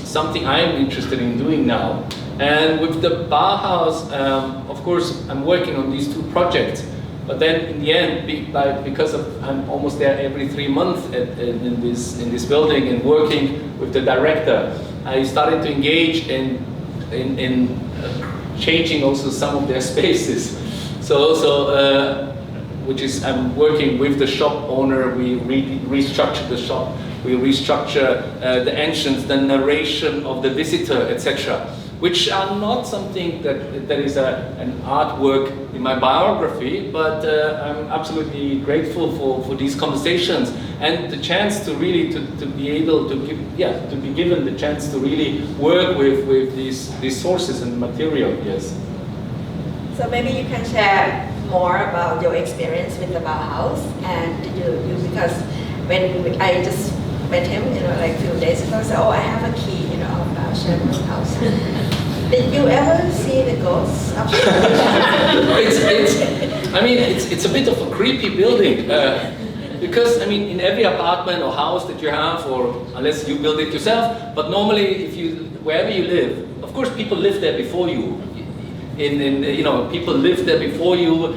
something I'm interested in doing now. And with the Bauhaus, of course, I'm working on these two projects. But then in the end, because I'm almost there every 3 months in this building and working with the director, I started to engage in changing also some of their spaces. Which is, I'm working with the shop owner. We restructure the shop. We restructure the entrance, the narration of the visitor, etc. Which are not something that is an artwork in my biography, but I'm absolutely grateful for these conversations and the chance to really to be able to be given the chance to really work with these sources and material. Yes. So maybe you can share more about your experience with the Bauhaus, and you because when I just met him, like a few days ago, I said, oh, I have a key, about Sherman's house. Did you ever see the ghosts? It's a bit of a creepy building. Because, I mean, in every apartment or house that you have, or unless you build it yourself, but normally wherever you live, of course people live there before you. People lived there before you,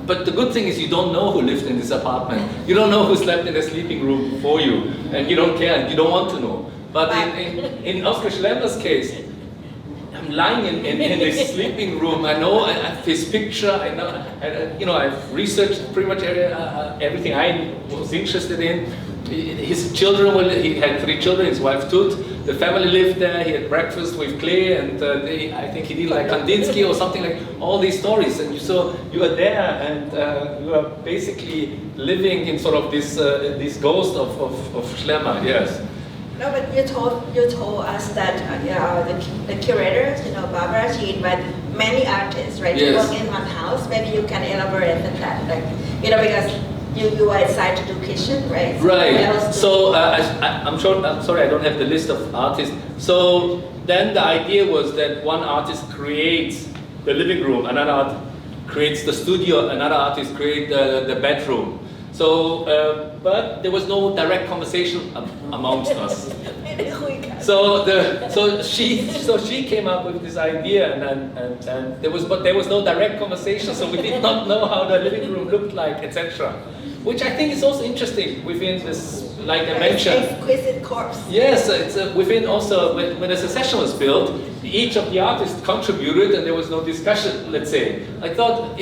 but the good thing is you don't know who lived in this apartment. You don't know who slept in the sleeping room before you, and you don't care, you don't want to know. But in Oscar Schlemmer's case, I'm lying in this sleeping room. I know I have his picture. I know, I've researched pretty much everything I was interested in. His children, he had 3 children, his wife Tut. The family lived there, he had breakfast with Klee, and I think he did like Kandinsky or something, like all these stories. And you are there, and you are basically living in sort of this ghost of Schlemmer, yes. No, but you told us that the curators, Barbara, she invited many artists, right? Yes. To work in one house. Maybe you can elaborate on that, because you are assigned to do kitchen, right? Right. So I'm sorry, I don't have the list of artists. So then the idea was that one artist creates the living room, another artist creates the studio, another artist creates the bedroom. So, but there was no direct conversation amongst us. So she came up with this idea, and there was no direct conversation. So we did not know how the living room looked like, etc. Which I think is also interesting within this, like I mentioned. Exquisite corpse. Yes, it's within also when the Secession was built, each of the artists contributed, and there was no discussion. Let's say I thought,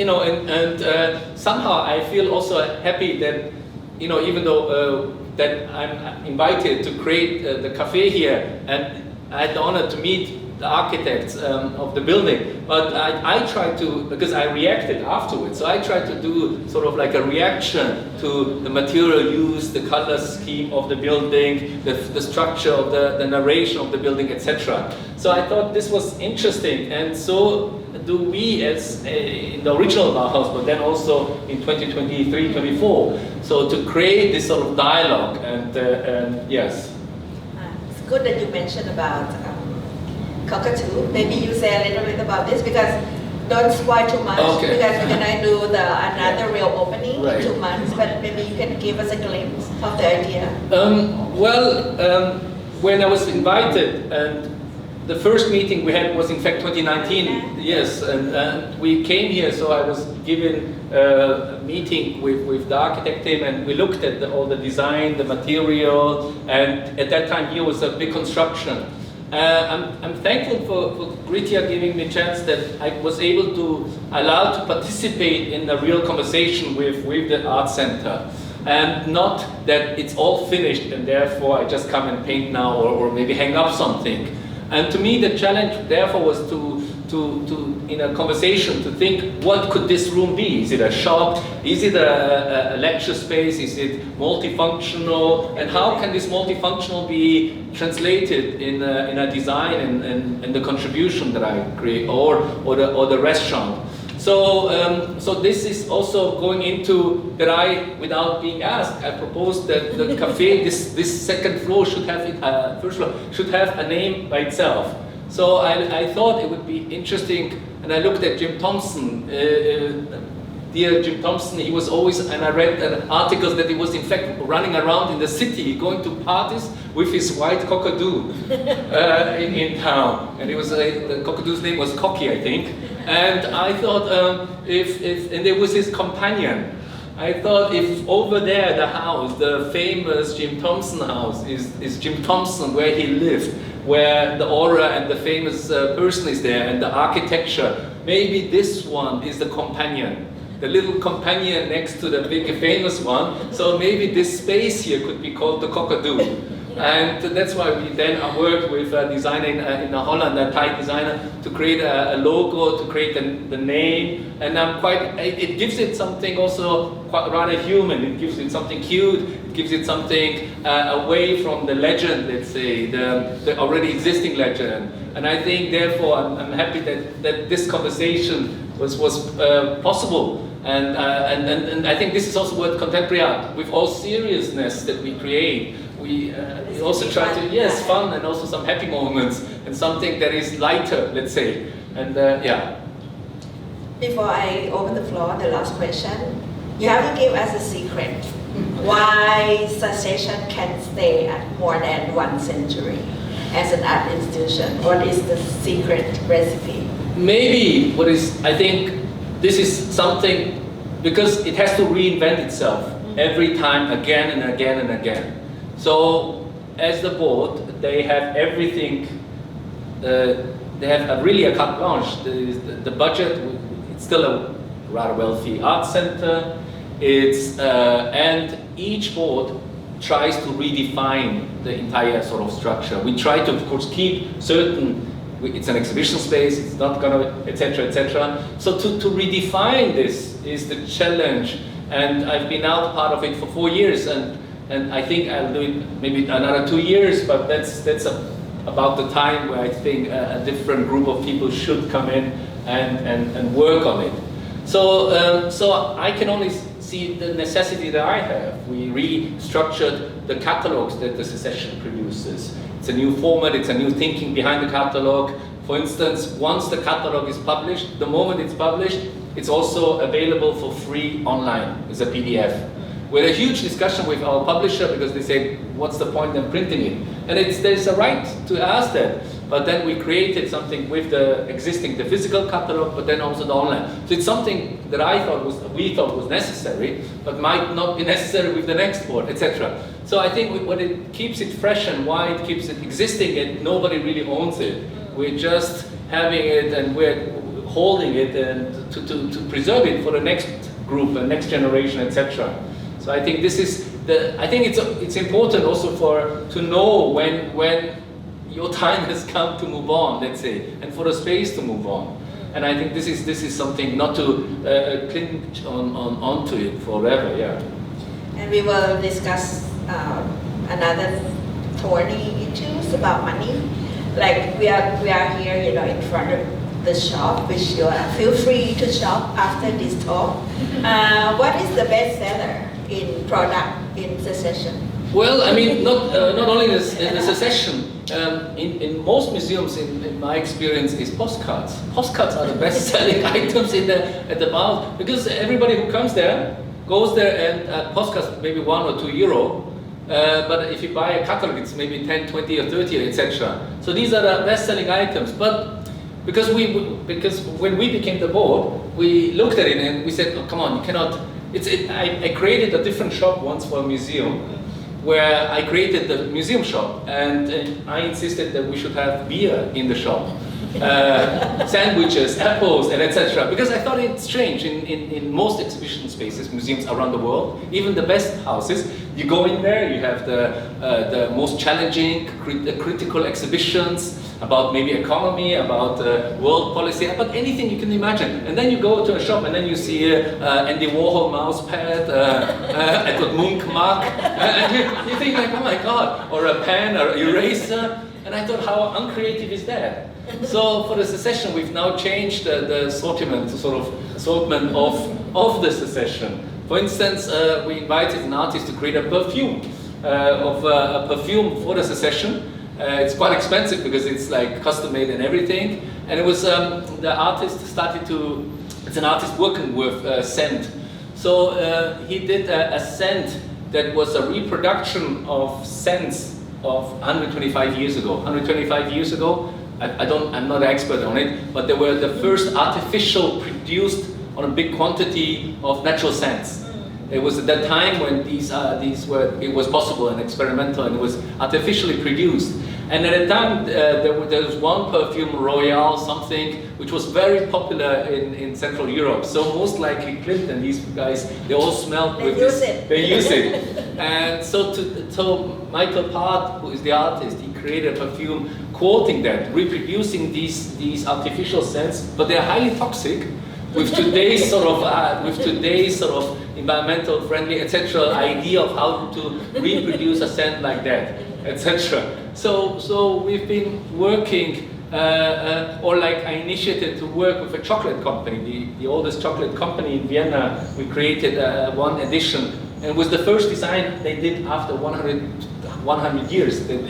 somehow I feel also happy that, even though that I'm invited to create the cafe here, and I had the honor to meet the architects of the building, but I tried to, because I reacted afterwards, so I tried to do sort of like a reaction to the material used, the color scheme of the building, the structure of the narration of the building, etc. So I thought this was interesting, and so do we as in the original Bauhaus, but then also in 2023-24. So to create this sort of dialogue, and yes. It's good that you mentioned about cockatoo. Maybe you say a little bit about this, because don't spoil too much, okay. Because we're gonna do another real opening right. in 2 months. But maybe you can give us a glimpse of the idea. When I was invited, and the first meeting we had was in fact 2019. Yes, and we came here. So I was given a meeting with the architect team, and we looked at all the design, the material, and at that time here was a big construction. I'm thankful for Gritya giving me a chance that I was allowed to participate in a real conversation with the art center, and not that it's all finished and therefore I just come and paint now or maybe hang up something. And to me the challenge therefore was to in a conversation to think, what could this room be? Is it a shop? Is it a lecture space? Is it multifunctional? And how can this multifunctional be translated in a design and the contribution that I create, or the restaurant? So this is also going into that without being asked, I proposed that the cafe, this second floor should have first floor should have a name by itself. So I thought it would be interesting, and I looked at Jim Thompson. Dear Jim Thompson, he was always, and I read articles that he was in fact running around in the city, going to parties with his white cockadoo in town. And it was the cockadoo's name was Cocky, I think. And I thought, and there was his companion. I thought if over there, the house, the famous Jim Thompson house, is Jim Thompson, where he lived, where the aura and the famous person is there, and the architecture, maybe this one is the companion. The little companion next to the big famous one. So maybe this space here could be called the cockadoo. And that's why we then worked with a designer in Holland, a Thai designer, to create a logo, to create the name. And it gives it something also quite rather human. It gives it something cute. It gives it something away from the legend, let's say, the already existing legend. And I think therefore I'm happy that this conversation was possible. And I think this is also what contemporary art, with all seriousness that we create, we also try to, yes, fun and also some happy moments and something that is lighter, let's say. And yeah. Before I open the floor, the last question, you have to give us a secret. Why Succession can stay at more than 1 century as an art institution? What is the secret recipe? Maybe I think this is something, because it has to reinvent itself every time, again and again and again. So, as the board, they have everything, they have really a carte blanche. The budget, it's still a rather wealthy art center, and each board tries to redefine the entire sort of structure. We try to, of course, keep certain, it's an exhibition space, it's not gonna, etc., etc. So to redefine this is the challenge, and I've been now part of it for 4 years, and I think I'll do it maybe another 2 years, but that's about the time where I think a different group of people should come in and work on it. So I can only see the necessity that I have. We restructured the catalogs that the Succession produces. It's a new format, it's a new thinking behind the catalog. For instance, once the catalog is published, the moment it's published, it's also available for free online as a PDF. We had a huge discussion with our publisher because they say, what's the point in printing it? And there's a right to ask that. But then we created something with the physical catalog, but then also the online. So it's something that we thought was necessary, but might not be necessary with the next board, etc. So I think what it keeps it fresh and why it keeps it existing, and nobody really owns it. We're just having it and we're holding it and to preserve it for the next group and next generation, etc. So I think this is I think it's important also to know when your time has come to move on, let's say, and for the space to move on. And I think this is something not to cling onto it forever, yeah. And we will discuss another thorny issues about money. Like we are here, in front of the shop, which you feel free to shop after this talk. What is the best seller in product in Succession? Well, I mean, not only in the Succession. In most museums, in my experience, is postcards. Postcards are the best-selling items at the bar, because everybody who comes there goes there, and postcards maybe €1 or €2. But if you buy a catalog, it's maybe 10, 20, or 30, etc. So these are the best-selling items. But because when we became the board, we looked at it and we said, oh, come on, you cannot. I created a different shop once for a museum, where I created the museum shop, and I insisted that we should have beer in the shop, sandwiches, apples, and etc. Because I thought it's strange in most exhibition spaces, museums around the world, even the best houses. You go in there, you have the most challenging, critical exhibitions about maybe economy, about world policy, about anything you can imagine. And then you go to a shop and then you see Andy Warhol mouse pad, Edward Munch mug, and you think like, oh my God, or a pen or eraser. And I thought, how uncreative is that? So for the secession, we've now changed the assortment, assortment of the secession. For instance, we invited an artist to create a perfume, a perfume for the secession. It's quite expensive because it's like custom made and everything. And it was, the artist started to, it's an artist working with scent. So he did a scent that was a reproduction of scents of 125 years ago. 125 years ago, I'm not an expert on it, but they were the first artificial produced on a big quantity of natural scents. It was at that time when it was possible and experimental, and it was artificially produced. And at the time, there was one perfume, Royal something, which was very popular in Central Europe. So most likely Clint and these guys, they all smelled with this. They use it. And so Michael Part, who is the artist, he created a perfume quoting that, reproducing these artificial scents, but they're highly toxic with today's sort of environmental friendly, etc. idea of how to reproduce a scent like that, etc. So we've been working, or like I initiated to work with a chocolate company, the oldest chocolate company in Vienna. We created one edition, and it was the first design they did after 100 years. They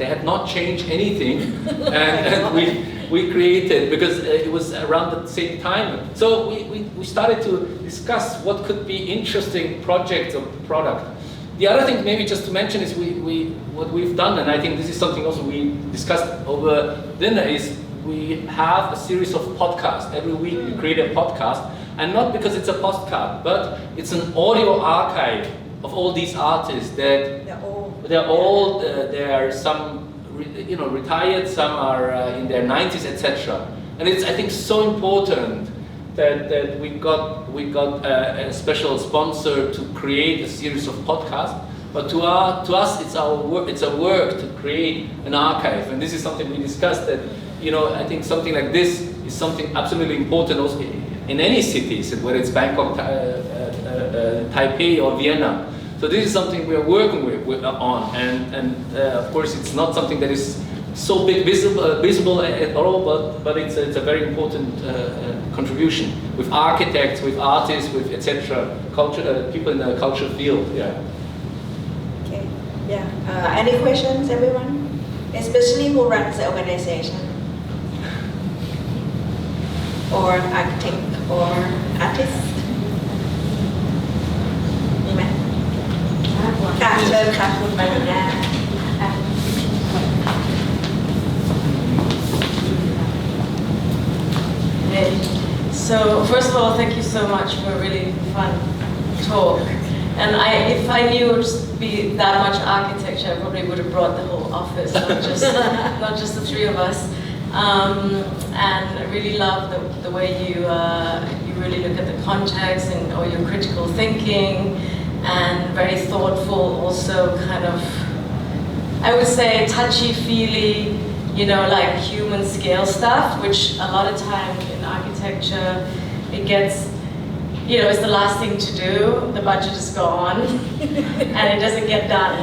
had not changed anything, and we created, because it was around the same time. So we started to discuss what could be interesting projects or product. The other thing maybe just to mention is what we've done, and I think this is something also we discussed over dinner, is we have a series of podcasts. Every week we create a podcast, and not because it's a postcard, but it's an audio archive of all these artists that they're old, there are some retired, some are in their 90s, etc. And it's, I think, so important that we got a special sponsor to create a series of podcasts. But to us, it's our work. It's a work to create an archive, and this is something we discussed. That I think something like this is something absolutely important also in any cities, whether it's Bangkok, Taipei, or Vienna. So this is something we are working on, and of course it's not something that is so big visible at all, but it's a very important contribution with architects, with artists, with etc. Culture people in the cultural field. Yeah. Okay. Yeah. Any questions, everyone? Especially who runs the organization, or architect, or artist? มีไหมค่ะเชิญค่ะคุณมาริยา So first of all, thank you so much for a really fun talk. And if I knew it would be that much architecture, I probably would have brought the whole office, not just the three of us. And I really love the way you really look at the context and all your critical thinking, and very thoughtful, also kind of, I would say, touchy-feely, like human scale stuff, which a lot of time in architecture, it gets, it's the last thing to do, the budget is gone, and it doesn't get done,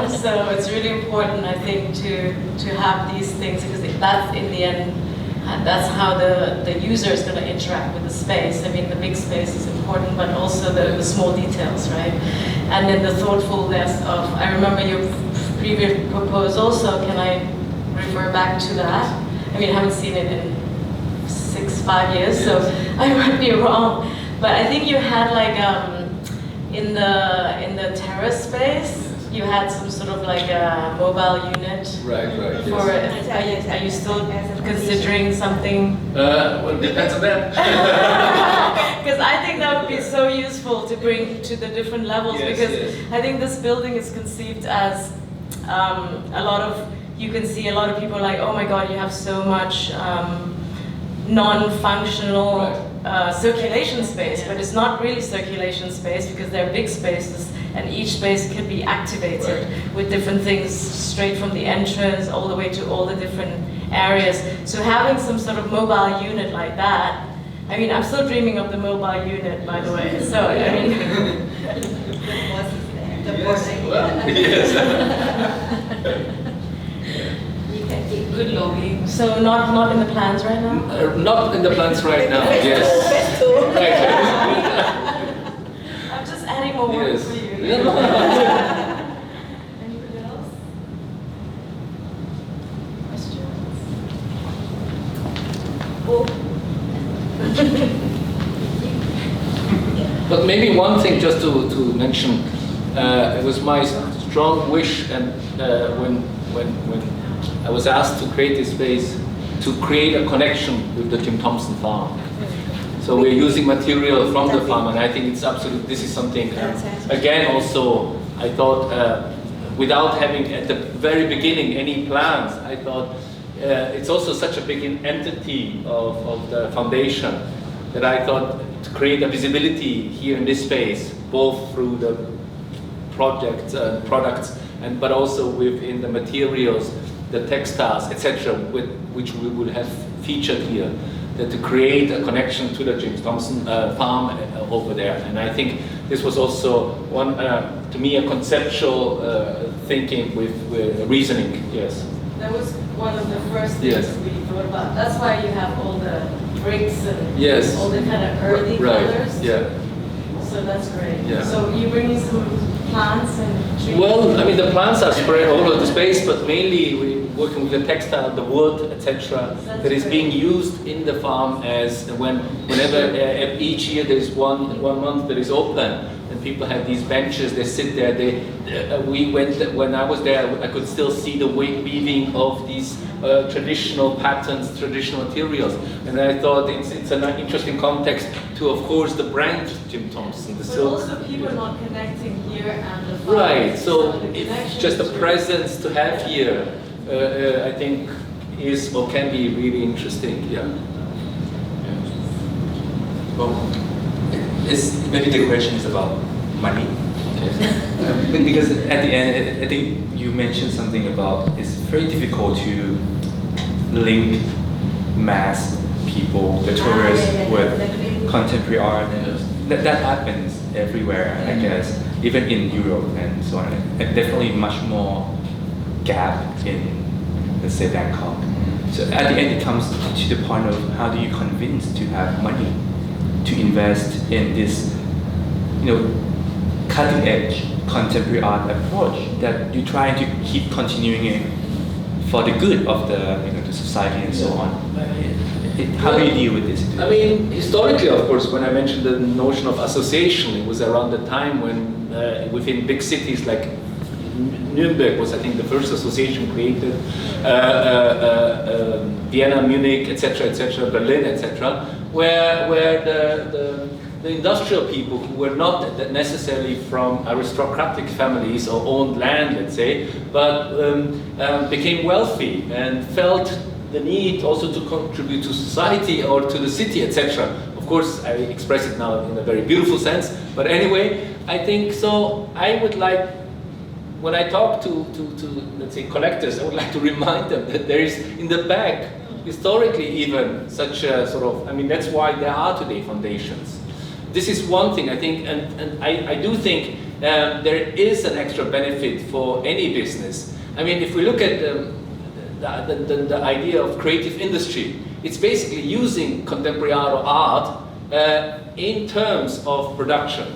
So it's really important, I think, to have these things, because that's, in the end, that's how the user is going to interact with the space. I mean, the big space is important, but also the small details, right? And then the thoughtfulness of, I remember your previous proposal, so can I refer back to that? I mean, I haven't seen it in 5 years, so I might be wrong. But I think you had like, in the terrace space, you had some sort of like a mobile unit. Right. For Yes. Are you still considering something? Well, it depends on that. Because I think that would be so useful to bring to the different levels. Yes, because yes. I think this building is conceived as a lot of. You can see a lot of people like, oh my God, you have so much non-functional. Right. Circulation space, but it's not really circulation space because they're big spaces, and each space can be activated with different things straight from the entrance all the way to all the different areas. So having some sort of mobile unit like that, I mean, I'm still dreaming of the mobile unit, by the way. So I mean, Yes. Good lobby. So not in the plans right now? Not in the plans right now, yes. Right. I'm just adding more work Yes. for you. Anybody else? Questions? But maybe one thing just to mention, it was my strong wish, and when I was asked to create this space, to create a connection with the Jim Thompson farm. So we're using material from the farm, and I think it's absolute. This is something, again, also, I thought, without having at the very beginning any plans, I thought it's also such a big entity of the foundation that I thought to create a visibility here in this space, both through the projects, products, but also within the materials, the textiles, etc., which we will have featured here, that to create a connection to the James Thompson farm over there. And I think this was also one, to me, a conceptual thinking with reasoning. Yes. That was one of the first things we thought about. That's why you have all the bricks and all the kind of earthy colors. Yeah. So that's great. Yeah. So you bringing some plants and trees? Well, I mean, the plants are spread all over the space, but mainly we're working with the textile, the wood, etc., that is being used in the farm as whenever each year there is one month that is open, and people have these benches, they sit there. When I was there, I could still see the weaving of these traditional patterns, traditional materials, and I thought it's an interesting context to, of course, the brand Jim Thompson. But also people not connecting here and the farm. Right, so it's just a presence to have here, I think is or can be really interesting. Yeah. Well, maybe the question is about money. Because at the end, I think you mentioned something about it's very difficult to link mass people, the tourists, with contemporary art, and that happens everywhere, I guess, even in Europe and so on. And definitely much more gap in, let's say, Bangkok. So at the end, it comes to the point of how do you convince to have money to invest in this, cutting edge contemporary art approach that you're trying to keep continuing it for the good of the society and so on. How do you deal with this? I mean, historically, of course, when I mentioned the notion of association, it was around the time when within big cities like Nuremberg was, I think, the first association created, Vienna, Munich, etc., Berlin, etc., where the industrial people who were not necessarily from aristocratic families or owned land, let's say, but became wealthy and felt the need also to contribute to society or to the city, etc. Of course, I express it now in a very beautiful sense, but anyway, I think so. I would like, when I talk to let's say collectors, I would like to remind them that there is in the back, historically even, such a sort of, I mean, that's why there are today foundations. This is one thing I think, and I do think there is an extra benefit for any business. I mean, if we look at the idea of creative industry, it's basically using contemporary art or art in terms of production.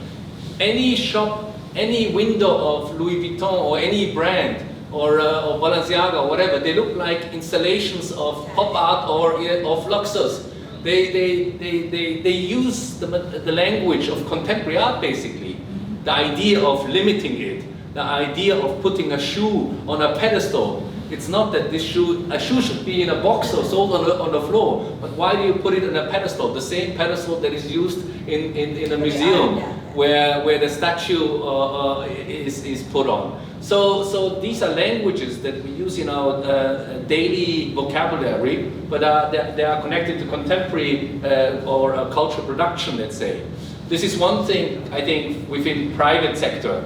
Any shop, any window of Louis Vuitton or any brand or Balenciaga or whatever, they look like installations of pop art or of Luxus. They use the language of contemporary art, basically. The idea of limiting it, the idea of putting a shoe on a pedestal. It's not that a shoe should be in a box or sold on the floor, but why do you put it on a pedestal? The same pedestal that is used in a museum where the statue is put on. So these are languages that we use in our daily vocabulary, but they are connected to contemporary or cultural production, let's say. This is one thing, I think, within private sector.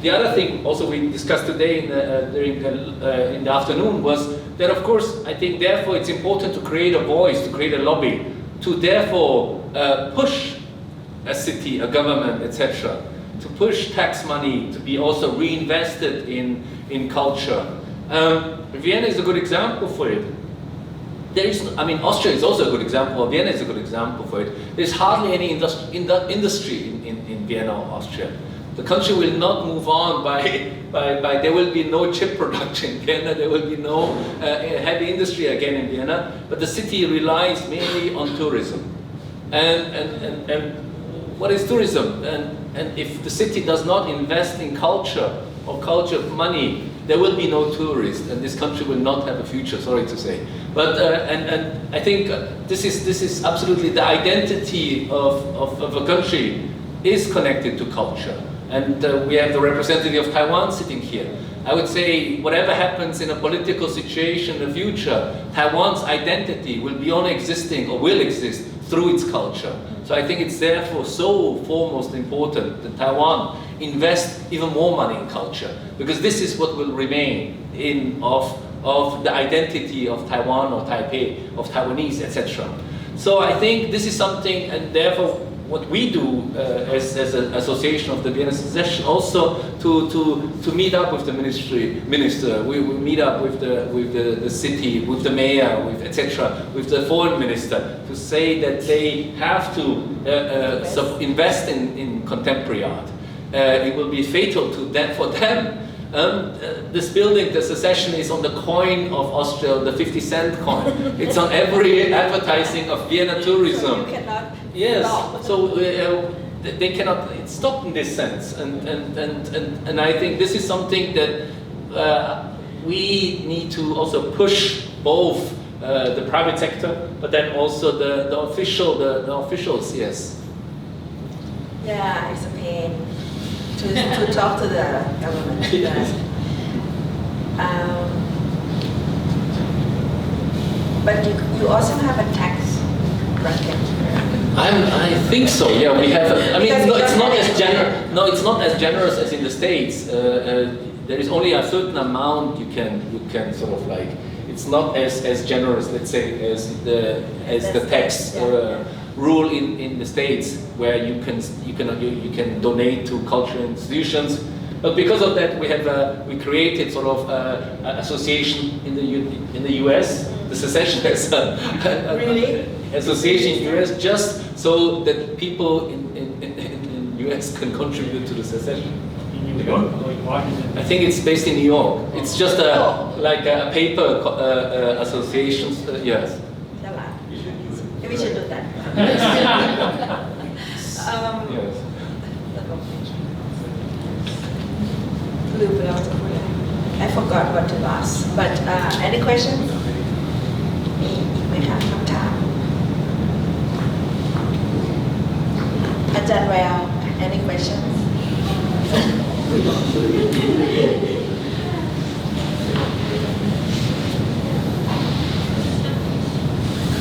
The other thing also we discussed today in the afternoon was that, of course, I think therefore it's important to create a voice, to create a lobby, to therefore push a city, a government, etc., to push tax money to be also reinvested in culture, Vienna is a good example for it. There is, I mean, Austria is also a good example, Vienna is a good example for it. There's hardly any industry in Vienna or Austria. The country will not move on there will be no chip production in Vienna, there will be no heavy industry again in Vienna, but the city relies mainly on tourism. And what is tourism? And if the city does not invest in culture or culture money, there will be no tourists, and this country will not have a future. Sorry to say, but and I think this is absolutely the identity of a country is connected to culture. And we have the representative of Taiwan sitting here. I would say whatever happens in a political situation in the future, Taiwan's identity will be only existing or will exist through its culture. So I think it's therefore so foremost important that Taiwan invest even more money in culture, because this is what will remain of the identity of Taiwan or Taipei, of Taiwanese, etc. So I think this is something, and therefore what we do as an association of the Vienna Secession, also to meet up with the minister, we meet up with the city, with the mayor, with etc., with the foreign minister, to say that they have to invest in contemporary art. It will be fatal to them, for them. This building, the Secession, is on the coin of Austria, the 50-cent coin. It's on every advertising of Vienna tourism. You cannot yes, stop. so they cannot stop in this sense. And I think this is something that we need to also push both the private sector, but then also the officials, yes. Yeah, it's a pain to talk to the government. But you also have a tax bracket. I think so. Yeah, we have. I mean, Because no, we it's don't not have as generous. No, it's not as generous as in the States. There is only a certain amount you can sort of like. It's not as generous, let's say, as the tax rule in the States, where you can donate to cultural institutions. But because of that, we created sort of association in the U.S. The Secession is Really? association in the U.S. just so that people in U.S. can contribute to the Secession. In New York or in Washington? I think it's based in New York. It's just like a paper association. Yes. We should do that. Yes. I forgot what to ask, but any questions? We have some time. Ajahn Rao, any questions?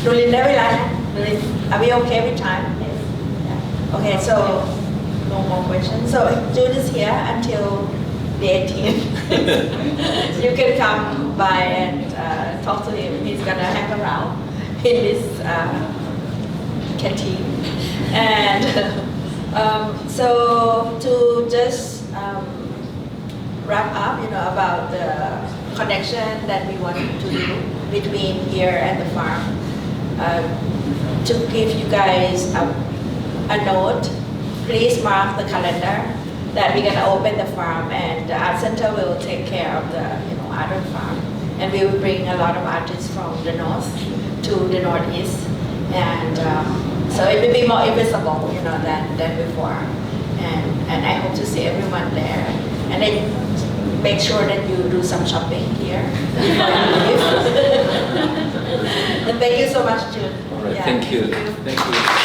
ดูลินได้เวลานะดูลิน Are we okay with time? Yeah. Okay, so no more questions. So June is here until the 18th. You can come by and talk to him. He's gonna hang around in this canteen. And so to just wrap up, about the connection that we want to do between here and the farm. To give you guys a note, please mark the calendar that we're going to open the farm, and the art center will take care of the other farm, and we will bring a lot of artists from the north to the northeast, and so it will be more invisible than before, and I hope to see everyone there, and then make sure that you do some shopping here. And thank you so much, June. All right. Thank you. Thank you.